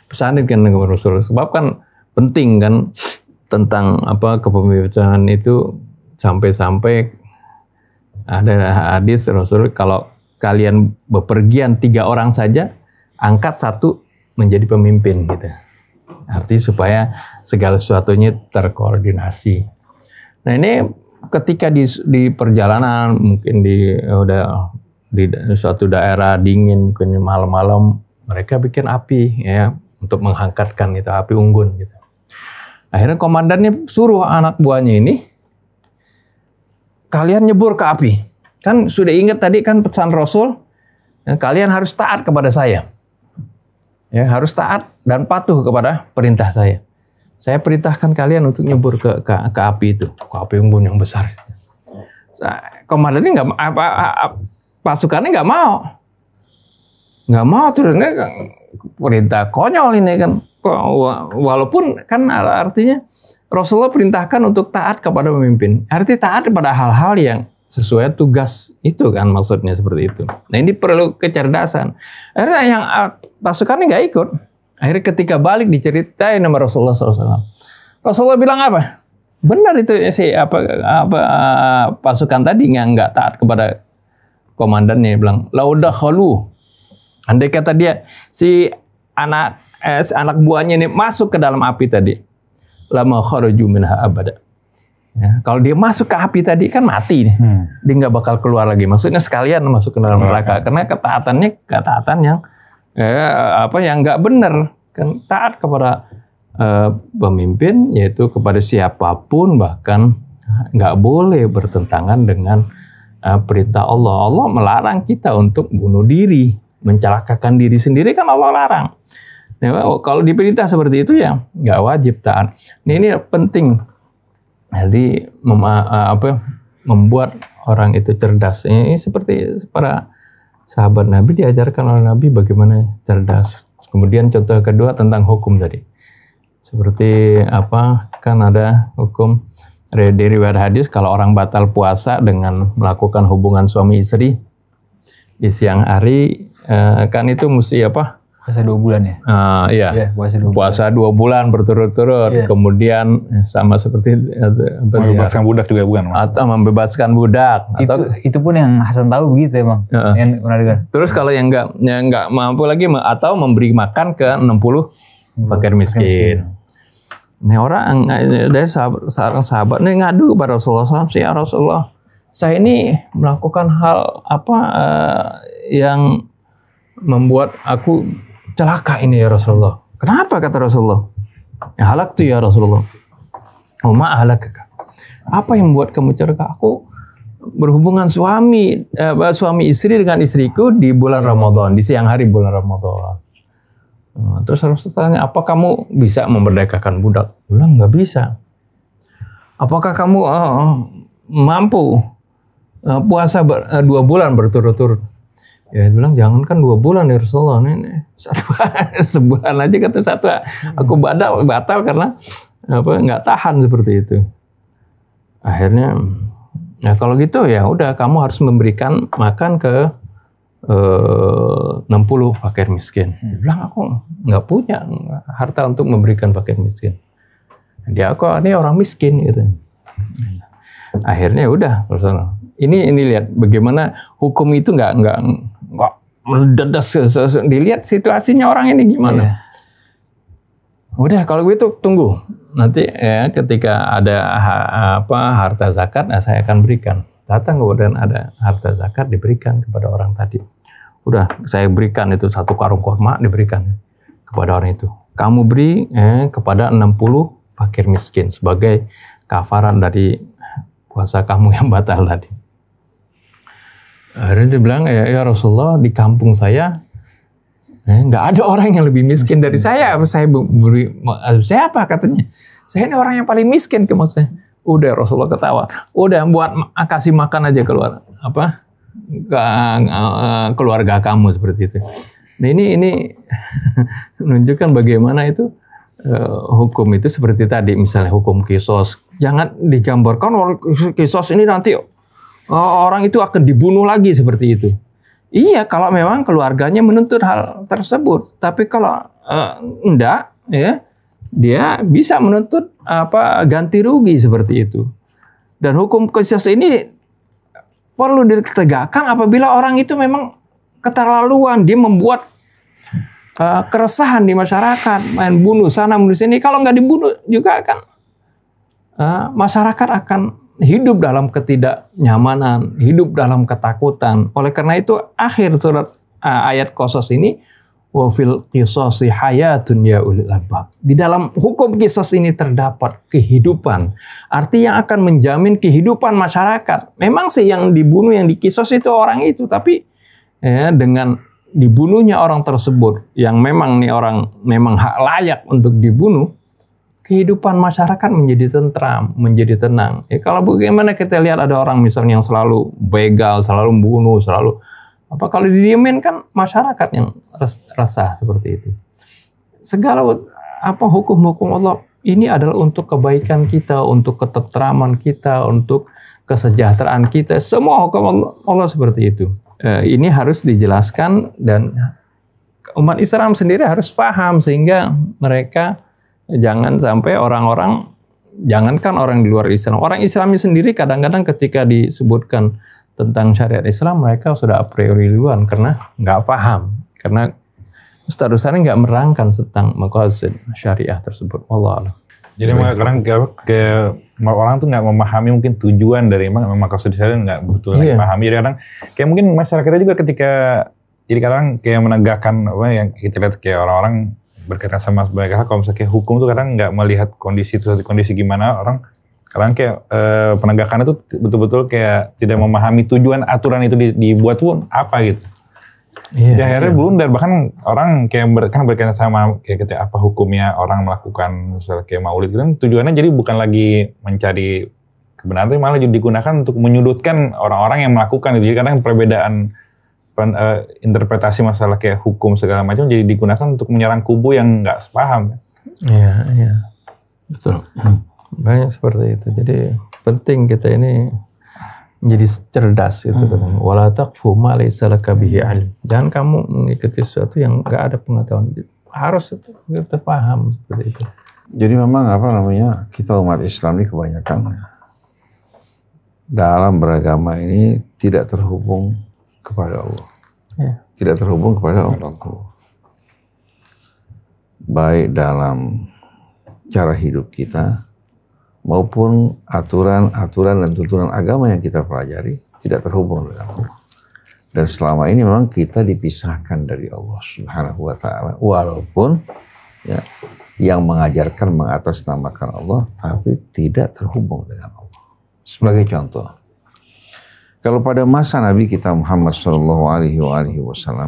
Pesanin kan kepada Rasulullah. Sebab kan penting kan tentang kepemimpinan itu, sampai-sampai ada hadis Rasul, kalau kalian bepergian 3 orang saja, angkat 1 menjadi pemimpin gitu. Artinya supaya segala sesuatunya terkoordinasi. Nah ini ketika di perjalanan, mungkin di suatu daerah dingin, mungkin malam-malam, mereka bikin api ya untuk menghangatkan itu api unggun gitu. Akhirnya komandannya suruh anak buahnya ini, kalian nyebur ke api. Kan sudah ingat tadi kan pesan Rasul, kalian harus taat kepada saya. Ya, harus taat dan patuh kepada perintah saya. Saya perintahkan kalian untuk nyebur ke api itu, ke api unggun yang besar itu. Komandannya pasukannya nggak mau tuh, perintah konyol ini kan. Walaupun kan artinya Rasulullah perintahkan untuk taat kepada pemimpin, artinya taat kepada hal-hal yang sesuai tugas itu kan, maksudnya seperti itu. Nah ini perlu kecerdasan. Akhirnya yang pasukannya nggak ikut. Akhirnya ketika balik diceritain sama Rasulullah SAW. Rasulullah bilang apa? Benar itu pasukan tadi nggak taat kepada komandannya. Bilang laudakhalu. Andai kata dia si anak buahnya ini masuk ke dalam api tadi, lama kharaju minha abada. Ya, kalau dia masuk ke api tadi kan mati nih. Dia nggak bakal keluar lagi. Maksudnya sekalian masuk ke dalam neraka. Karena ketaatan yang yang nggak benar. Kan taat kepada pemimpin, yaitu kepada siapapun, bahkan nggak boleh bertentangan dengan perintah Allah. Allah melarang kita untuk bunuh diri, mencelakakan diri sendiri kan Allah larang. Nah, kalau diperintah seperti itu ya nggak wajib taat. Nah, ini penting. Jadi membuat orang itu cerdas. Ini seperti para sahabat Nabi diajarkan oleh Nabi bagaimana cerdas. Kemudian contoh kedua tentang hukum tadi. Seperti kan ada hukum dari riwayat hadis kalau orang batal puasa dengan melakukan hubungan suami istri di siang hari kan itu mesti Puasa 2 bulan ya? Iya. Ya, puasa 2 bulan berturut-turut. Yeah. Kemudian sama seperti Membebaskan budak juga bukan, Mas? atau membebaskan budak. Itu pun yang Hasan tahu begitu emang. Yang pernah dengar. Terus kalau yang nggak mampu lagi atau memberi makan ke 60 fakir miskin. Ini orang dari seorang sahabat nih ngadu kepada Rasulullah SAW, ya Rasulullah, saya ini melakukan hal yang membuat aku celaka ini ya Rasulullah. Kenapa kata Rasulullah? Ya halak tuh ya Rasulullah. Oh halak. Apa yang membuat kamu celaka? Aku berhubungan suami istri dengan istriku di bulan Ramadan, di siang hari bulan Ramadan. Terus Rasul tanya, apa kamu bisa memerdekakan budak? Bilang nggak bisa. Apakah kamu mampu puasa 2 bulan berturut-turut? Ya bilang jangankan 2 bulan ya Rasulullah, ini sebulan aja kata satu. Aku batal karena nggak tahan seperti itu. Akhirnya, ya kalau gitu ya udah kamu harus memberikan makan ke 60 fakir miskin. Dia bilang aku nggak punya harta untuk memberikan fakir miskin. Dia ini orang miskin gitu. Akhirnya udah Rasulullah. Ini lihat bagaimana hukum itu nggak mendadak. Dilihat situasinya orang ini gimana. Yeah. Udah kalau gitu tunggu nanti ya ketika ada harta zakat, saya akan berikan. Datang kemudian ada harta zakat diberikan kepada orang tadi. Udah saya berikan itu 1 karung kurma diberikan kepada orang itu. Kamu beri kepada 60 fakir miskin sebagai kafaran dari puasa kamu yang batal tadi. Akhirnya dia bilang, ya Rasulullah di kampung saya nggak ada orang yang lebih miskin dari saya. Saya beri, saya apa katanya? Saya ini orang yang paling miskin ke maksudnya. Udah Rasulullah ketawa. Udah kasih makan aja keluar keluarga kamu seperti itu. Nah ini menunjukkan bagaimana itu hukum itu seperti tadi misalnya hukum kisos. Jangan digambarkan kisos ini nanti orang itu akan dibunuh lagi seperti itu. Iya, kalau memang keluarganya menuntut hal tersebut. Tapi kalau enggak, ya dia bisa menuntut ganti rugi seperti itu. Dan hukum kisos ini perlu ditegakkan apabila orang itu memang keterlaluan, dia membuat keresahan di masyarakat, main bunuh sana bunuh sini. Kalau nggak dibunuh juga kan masyarakat akan hidup dalam ketidaknyamanan, hidup dalam ketakutan. Oleh karena itu akhir surat ayat Qasas ini wa fil qisasi hayatun ya ulil albab. Di dalam hukum qisas ini terdapat kehidupan. Artinya akan menjamin kehidupan masyarakat. Memang sih yang dibunuh yang dikisos itu orang itu, tapi dengan dibunuhnya orang tersebut yang memang nih orang memang hak layak untuk dibunuh, kehidupan masyarakat menjadi tentram, menjadi tenang. Kalau bagaimana kita lihat ada orang misalnya yang selalu begal, selalu membunuh, selalu kalau didiemin kan masyarakat yang resah seperti itu. Segala hukum-hukum Allah ini adalah untuk kebaikan kita, untuk ketentraman kita, untuk kesejahteraan kita. Semua hukum Allah seperti itu. Ini harus dijelaskan dan umat Islam sendiri harus paham sehingga mereka jangan sampai orang-orang, jangankan orang di luar Islam, orang Islami sendiri kadang-kadang ketika disebutkan tentang syariat Islam mereka sudah a priori duluan karena nggak paham, karena ustadz-ustadznya nggak merangkan tentang maqasid syariah tersebut. Allah. Jadi kadang kayak orang tuh nggak memahami mungkin tujuan dari maqasid syariah, nggak betul memahami. Jadi kadang kayak mungkin masyarakatnya juga ketika jadi kadang kayak menegakkan yang kita lihat kayak orang-orang berkaitan sama sebagai kalau misalnya kayak hukum tuh kadang nggak melihat kondisi gimana orang kadang kayak penegakan itu betul-betul kayak tidak memahami tujuan aturan itu dibuat pun apa gitu. Di akhirnya blunder, bahkan orang kayak berkaitan sama kayak ketika apa hukumnya orang melakukan misalnya kayak maulid gitu kan, tujuannya jadi bukan lagi mencari kebenaran, tapi malah digunakan untuk menyudutkan orang-orang yang melakukan itu. Jadi kadang perbedaan interpretasi masalah kayak hukum segala macam jadi digunakan untuk menyerang kubu yang nggak sepaham. Iya. Betul. Banyak seperti itu. Jadi penting kita ini menjadi cerdas gitu kan. Wala taqfu ma laysa laka bihi ilm. Jangan kamu mengikuti sesuatu yang enggak ada pengetahuan. Harus kita paham seperti itu. Jadi memang kita umat Islam ini kebanyakan dalam beragama ini tidak terhubung kepada Allah. Ya. Tidak terhubung kepada Allah. Baik dalam cara hidup kita maupun aturan-aturan dan tuntunan agama yang kita pelajari tidak terhubung dengan Allah. Dan selama ini memang kita dipisahkan dari Allah Subhanahu wa Ta'ala, walaupun ya, yang mengajarkan mengatasnamakan Allah tapi tidak terhubung dengan Allah. Sebagai contoh, kalau pada masa Nabi kita Muhammad SAW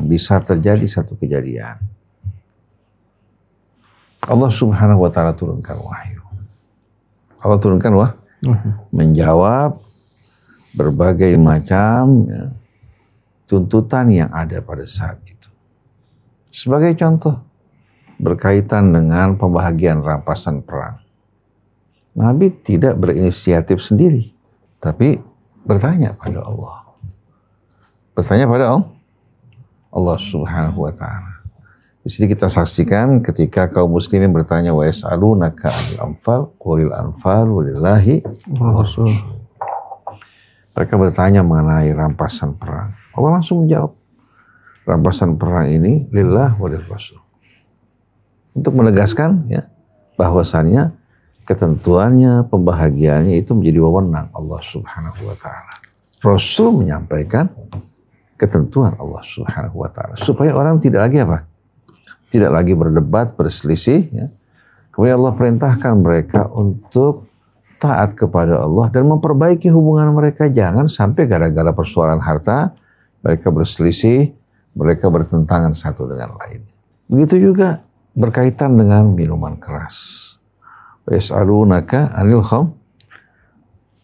bisa terjadi satu kejadian, Allah Subhanahu wa Ta'ala turunkan wahyu. Allah turunkan menjawab berbagai macam tuntutan yang ada pada saat itu. Sebagai contoh, berkaitan dengan pembahagian rampasan perang. Nabi tidak berinisiatif sendiri, tapi bertanya pada Allah. Bertanya pada Allah Subhanahu wa Ta'ala. Di sini kita saksikan ketika kaum muslimin bertanya wa yas'alunaka 'anil anfal qulil anfalu lillahi wa rasul. Mereka bertanya mengenai rampasan perang. Allah langsung menjawab, rampasan perang ini lillah wa lirrasul. Untuk menegaskan ya bahwasannya ketentuannya, pembahagiannya itu menjadi wewenang Allah Subhanahu wa Ta'ala. Rasul menyampaikan ketentuan Allah Subhanahu wa Ta'ala supaya orang tidak lagi tidak lagi berdebat, berselisih. Ya. Kemudian Allah perintahkan mereka untuk taat kepada Allah dan memperbaiki hubungan mereka. Jangan sampai gara-gara persoalan harta, mereka berselisih, mereka bertentangan satu dengan lain. Begitu juga berkaitan dengan minuman keras. Yas'alunaka 'anil khamr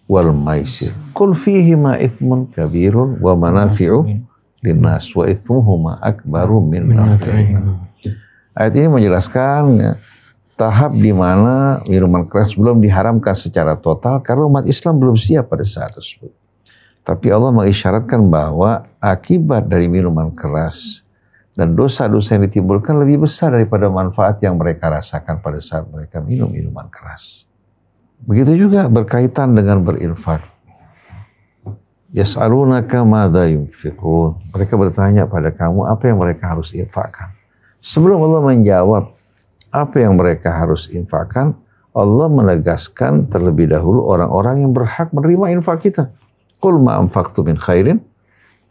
wal maisir. Qul fihima ithmun kabirun wa manafi'u linnas wa ithmuhuma akbaru min naf'ihima. Ayat ini menjelaskan ya, tahap di mana minuman keras belum diharamkan secara total karena umat Islam belum siap pada saat tersebut. Tapi Allah mengisyaratkan bahwa akibat dari minuman keras dan dosa-dosa yang ditimbulkan lebih besar daripada manfaat yang mereka rasakan pada saat mereka minum minuman keras. Begitu juga berkaitan dengan berinfak. Yas'alunaka madza yunfiqun. Mereka bertanya pada kamu apa yang mereka harus infakkan. Sebelum Allah menjawab apa yang mereka harus infakkan, Allah menegaskan terlebih dahulu orang-orang yang berhak menerima infak kita. Qul ma anfaqtu min khairin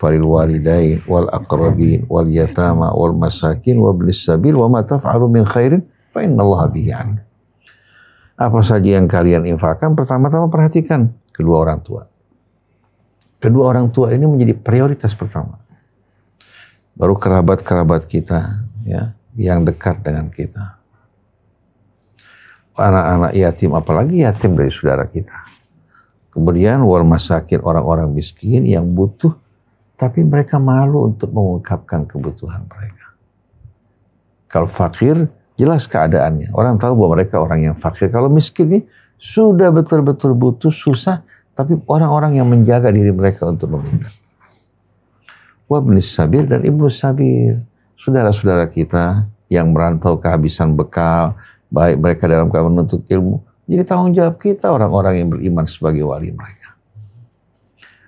falil walidain wal aqrabin wal yatama wal masakin wa ibnis sabil wa ma taf'alu min khairin fa innallaha bihi alim. Apa saja yang kalian infakkan, pertama-tama perhatikan kedua orang tua. Kedua orang tua ini menjadi prioritas pertama. Baru kerabat-kerabat kita ya, yang dekat dengan kita. Anak-anak yatim, apalagi yatim dari saudara kita. Kemudian wal masakin, orang-orang miskin yang butuh, tapi mereka malu untuk mengungkapkan kebutuhan mereka. Kalau fakir, jelas keadaannya. Orang tahu bahwa mereka orang yang fakir. Kalau miskin ini sudah betul-betul butuh, susah, tapi orang-orang yang menjaga diri mereka untuk meminta. Wa ibnis sabil dan ibnu sabil. Saudara-saudara kita yang merantau kehabisan bekal, baik mereka dalam keadaan menuntut ilmu, jadi tanggung jawab kita orang-orang yang beriman sebagai wali mereka.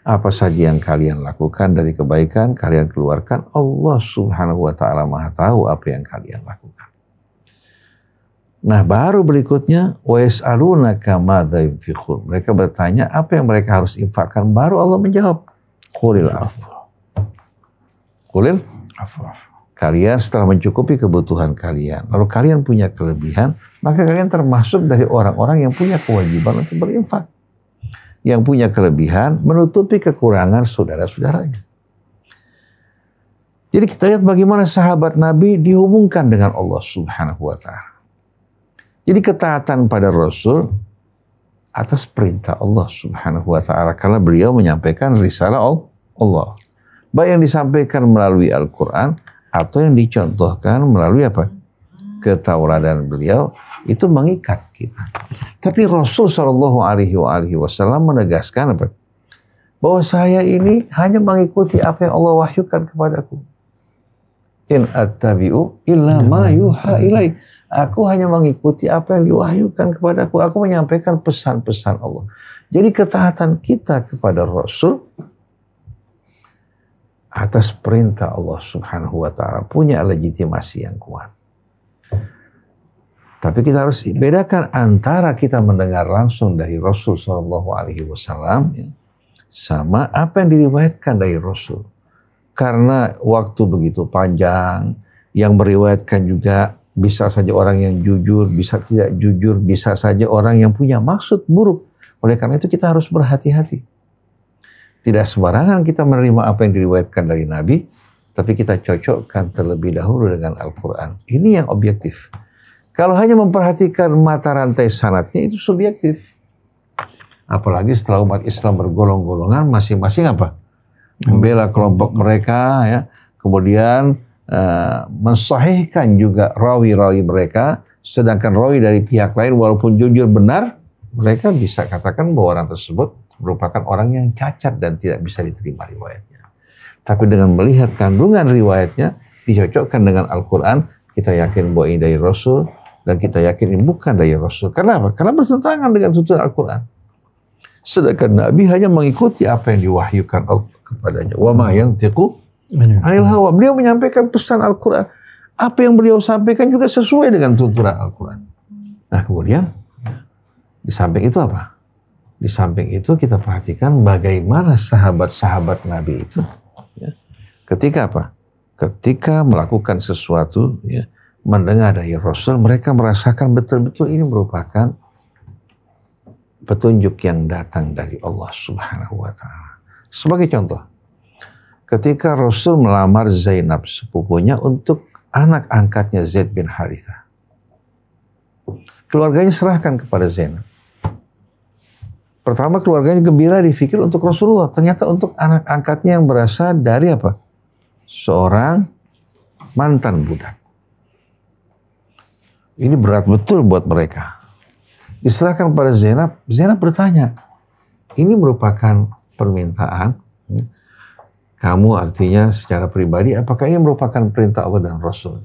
Apa saja yang kalian lakukan dari kebaikan, kalian keluarkan, Allah Subhanahu wa Ta'ala Maha tahu apa yang kalian lakukan. Nah, baru berikutnya wa yas'alunaka madza yunfiqun. Mereka bertanya apa yang mereka harus infakkan, baru Allah menjawab, qulil afu. Qulil afu. Kalian setelah mencukupi kebutuhan kalian, lalu kalian punya kelebihan, maka kalian termasuk dari orang-orang yang punya kewajiban untuk berinfak. Yang punya kelebihan menutupi kekurangan saudara-saudaranya. Jadi kita lihat bagaimana sahabat Nabi dihubungkan dengan Allah Subhanahu wa ta'ala. Jadi ketaatan pada Rasul atas perintah Allah Subhanahu wa ta'ala karena beliau menyampaikan risalah Allah. Baik yang disampaikan melalui Al-Quran atau yang dicontohkan melalui apa? Ketauladan beliau, itu mengikat kita. Tapi Rasul Shallallahu Alaihi Wasallam menegaskan apa? Bahwa saya ini hanya mengikuti apa yang Allah wahyukan kepadaku. In attabi'u illa ma yuha ilai. Aku hanya mengikuti apa yang diwahyukan kepadaku. Aku menyampaikan pesan-pesan Allah. Jadi ketaatan kita kepada Rasul atas perintah Allah Subhanahu wa ta'ala punya legitimasi yang kuat. Tapi kita harus bedakan antara kita mendengar langsung dari Rasul Shallallahu Alaihi Wasallam sama apa yang diriwayatkan dari Rasul. Karena waktu begitu panjang, yang meriwayatkan juga bisa saja orang yang jujur, bisa tidak jujur, bisa saja orang yang punya maksud buruk. Oleh karena itu kita harus berhati-hati. Tidak sembarangan kita menerima apa yang diriwayatkan dari Nabi, tapi kita cocokkan terlebih dahulu dengan Al-Quran. Ini yang objektif. Kalau hanya memperhatikan mata rantai sanadnya itu subjektif. Apalagi setelah umat Islam bergolong-golongan, masing-masing apa? Membela kelompok mereka, ya. Kemudian mensahihkan juga rawi-rawi mereka, sedangkan rawi dari pihak lain walaupun jujur benar, mereka bisa katakan bahwa orang tersebut merupakan orang yang cacat dan tidak bisa diterima riwayatnya. Tapi dengan melihat kandungan riwayatnya dicocokkan dengan Al-Quran, kita yakin bahwa ini dari Rasul dan kita yakin ini bukan dari Rasul. Karena apa? Karena bertentangan dengan tuntunan Al-Quran. Sedangkan Nabi hanya mengikuti apa yang diwahyukan kepadanya. Wa ma yantiqu anil hawa. Beliau menyampaikan pesan Al-Quran. Apa yang beliau sampaikan juga sesuai dengan tuntunan Al-Quran. Nah kemudian, di samping itu apa? Di samping itu kita perhatikan bagaimana sahabat-sahabat Nabi itu. Ya, ketika apa? Ketika melakukan sesuatu, ya, mendengar dari Rasul, mereka merasakan betul-betul ini merupakan petunjuk yang datang dari Allah Subhanahu wa ta'ala. Sebagai contoh, ketika Rasul melamar Zainab sepupunya untuk anak angkatnya Zaid bin Harithah. Keluarganya serahkan kepada Zainab. Pertama keluarganya gembira dipikir untuk Rasulullah. Ternyata untuk anak angkatnya yang berasal dari apa? Seorang mantan budak. Ini berat betul buat mereka. Diserahkan pada Zainab. Zainab bertanya, ini merupakan permintaan kamu artinya secara pribadi, apakah ini merupakan perintah Allah dan Rasul?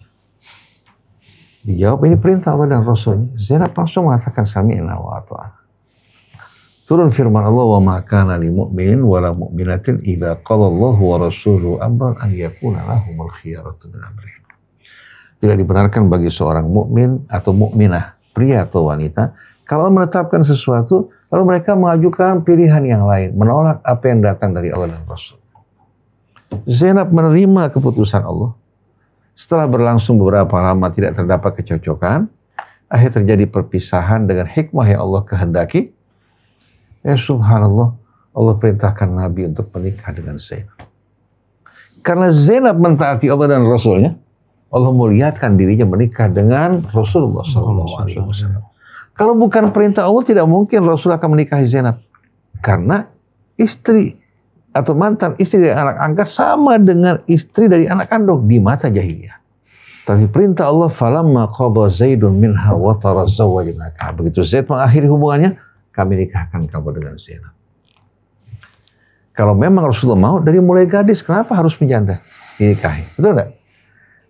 Dijawab, ini perintah Allah dan Rasul. Zainab langsung mengatakan sami'na wa ata'na. Turun firman Allah, wa ma kana lil mu'minin wa la mu'minatin idza qala Allahu wa rasuluhu amran an yakuna lahumul khiyaratu min amrihim. Tidak dibenarkan bagi seorang mukmin atau mukminah, pria atau wanita, kalau menetapkan sesuatu lalu mereka mengajukan pilihan yang lain, menolak apa yang datang dari Allah dan Rasul. Zainab menerima keputusan Allah. Setelah berlangsung beberapa lama tidak terdapat kecocokan, akhirnya terjadi perpisahan dengan hikmah yang Allah kehendaki. Ya subhanallah, Allah perintahkan Nabi untuk menikah dengan Zainab. Karena Zainab mentaati Allah dan Rasulnya, Allah muliakan dirinya menikah dengan Rasulullah SAW. Kalau bukan perintah Allah, tidak mungkin Rasul akan menikahi Zainab. Karena istri atau mantan istri dari anak angkat sama dengan istri dari anak kandung di mata jahiliyah. Tapi perintah Allah, falamma qada Zaidun minha wa tarazawwajnaka. Begitu Zaid mengakhiri hubungannya, kami nikahkan kamu dengan Zainab. Kalau memang Rasulullah mau, dari mulai gadis, kenapa harus menjanda dinikahi? Betul enggak?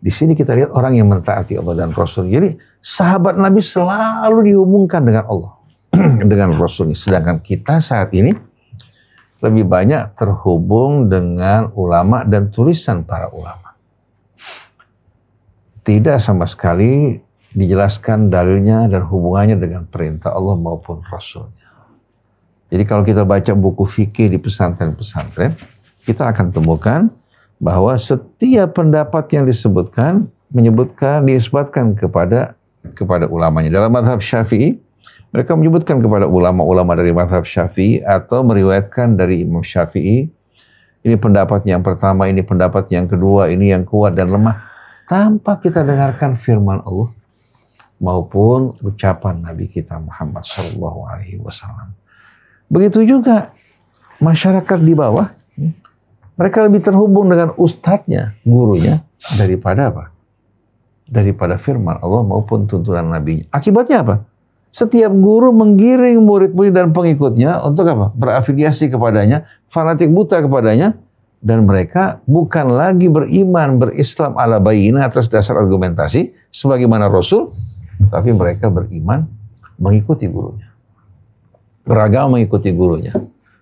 Di sini kita lihat orang yang mentaati Allah dan Rasul. Jadi sahabat Nabi selalu dihubungkan dengan Allah, dengan Rasul. Sedangkan kita saat ini lebih banyak terhubung dengan ulama dan tulisan para ulama. Tidak sama sekali dijelaskan dalilnya dan hubungannya dengan perintah Allah maupun Rasulnya. Jadi kalau kita baca buku fikih di pesantren-pesantren, kita akan temukan bahwa setiap pendapat yang disebutkan disebutkan kepada ulamanya. Dalam mazhab Syafi'i, mereka menyebutkan kepada ulama-ulama dari mazhab Syafi'i atau meriwayatkan dari Imam Syafi'i Ini pendapat yang pertama, ini pendapat yang kedua, ini yang kuat dan lemah. Tanpa kita dengarkan firman Allah maupun ucapan Nabi kita Muhammad SAW. Begitu juga masyarakat di bawah, mereka lebih terhubung dengan ustadznya, gurunya, daripada apa? Daripada firman Allah maupun tuntunan Nabi. Akibatnya apa? Setiap guru menggiring murid-murid dan pengikutnya untuk apa? Berafiliasi kepadanya, fanatik buta kepadanya, dan mereka bukan lagi beriman, berislam ala bayyinah atas dasar argumentasi sebagaimana Rasul, tapi mereka beriman mengikuti gurunya. Beragama mengikuti gurunya.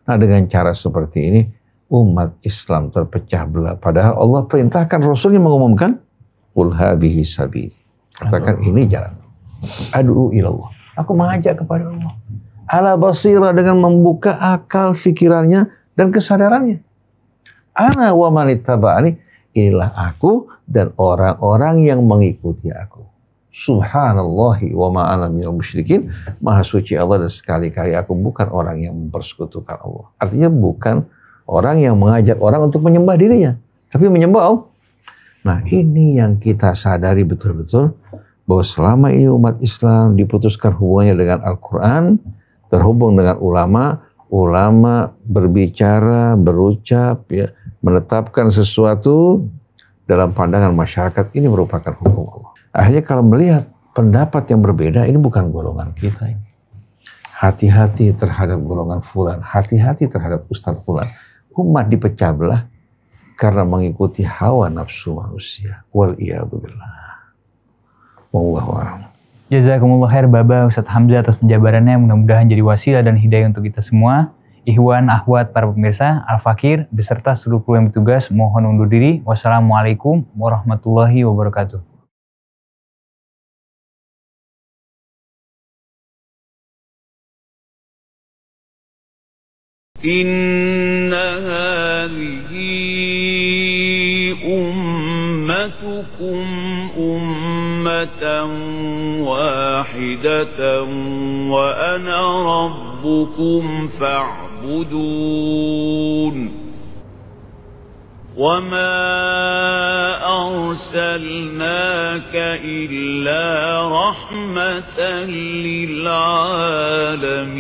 Nah, dengan cara seperti ini umat Islam terpecah belah. Padahal Allah perintahkan Rasulnya mengumumkan, "Qul hadhihi sabil." Katakan ini jalan. Ad'u ilallah. Aku mengajak kepada Allah. Ala basira, dengan membuka akal fikirannya dan kesadarannya. Ana wa manittaba'ani, inilah aku dan orang-orang yang mengikuti aku. Subhanallahi wa ma ana minal musyrikin. Maha suci Allah dan sekali-kali aku bukan orang yang mempersekutukan Allah. Artinya bukan orang yang mengajak orang untuk menyembah dirinya, tapi menyembah Allah. Nah, ini yang kita sadari betul-betul, bahwa selama ini umat Islam diputuskan hubungannya dengan Al-Quran, terhubung dengan ulama, ulama berbicara, berucap, ya, menetapkan sesuatu dalam pandangan masyarakat, ini merupakan hukum Allah. Akhirnya kalau melihat pendapat yang berbeda, ini bukan golongan kita ini. Hati-hati terhadap golongan fulan, hati-hati terhadap ustadz fulan. Umat dipecah belah karena mengikuti hawa nafsu manusia. Wal'iyadzubillah. Wallahu a'lam. Jazakumullah khair Baba Ustadz Hamzah atas penjabarannya, mudah-mudahan jadi wasilah dan hidayah untuk kita semua. Ikhwan, akhwat, para pemirsa, Al-Fakir beserta seluruh kru yang bertugas mohon undur diri. Wassalamualaikum warahmatullahi wabarakatuh. Inna hadhihi ummatukum ummatan wahidatan wa ana rabbukum fa'budun. وَمَا أَرْسَلْنَاكَ إِلَّا رَحْمَةً لِلْعَالَمِينَ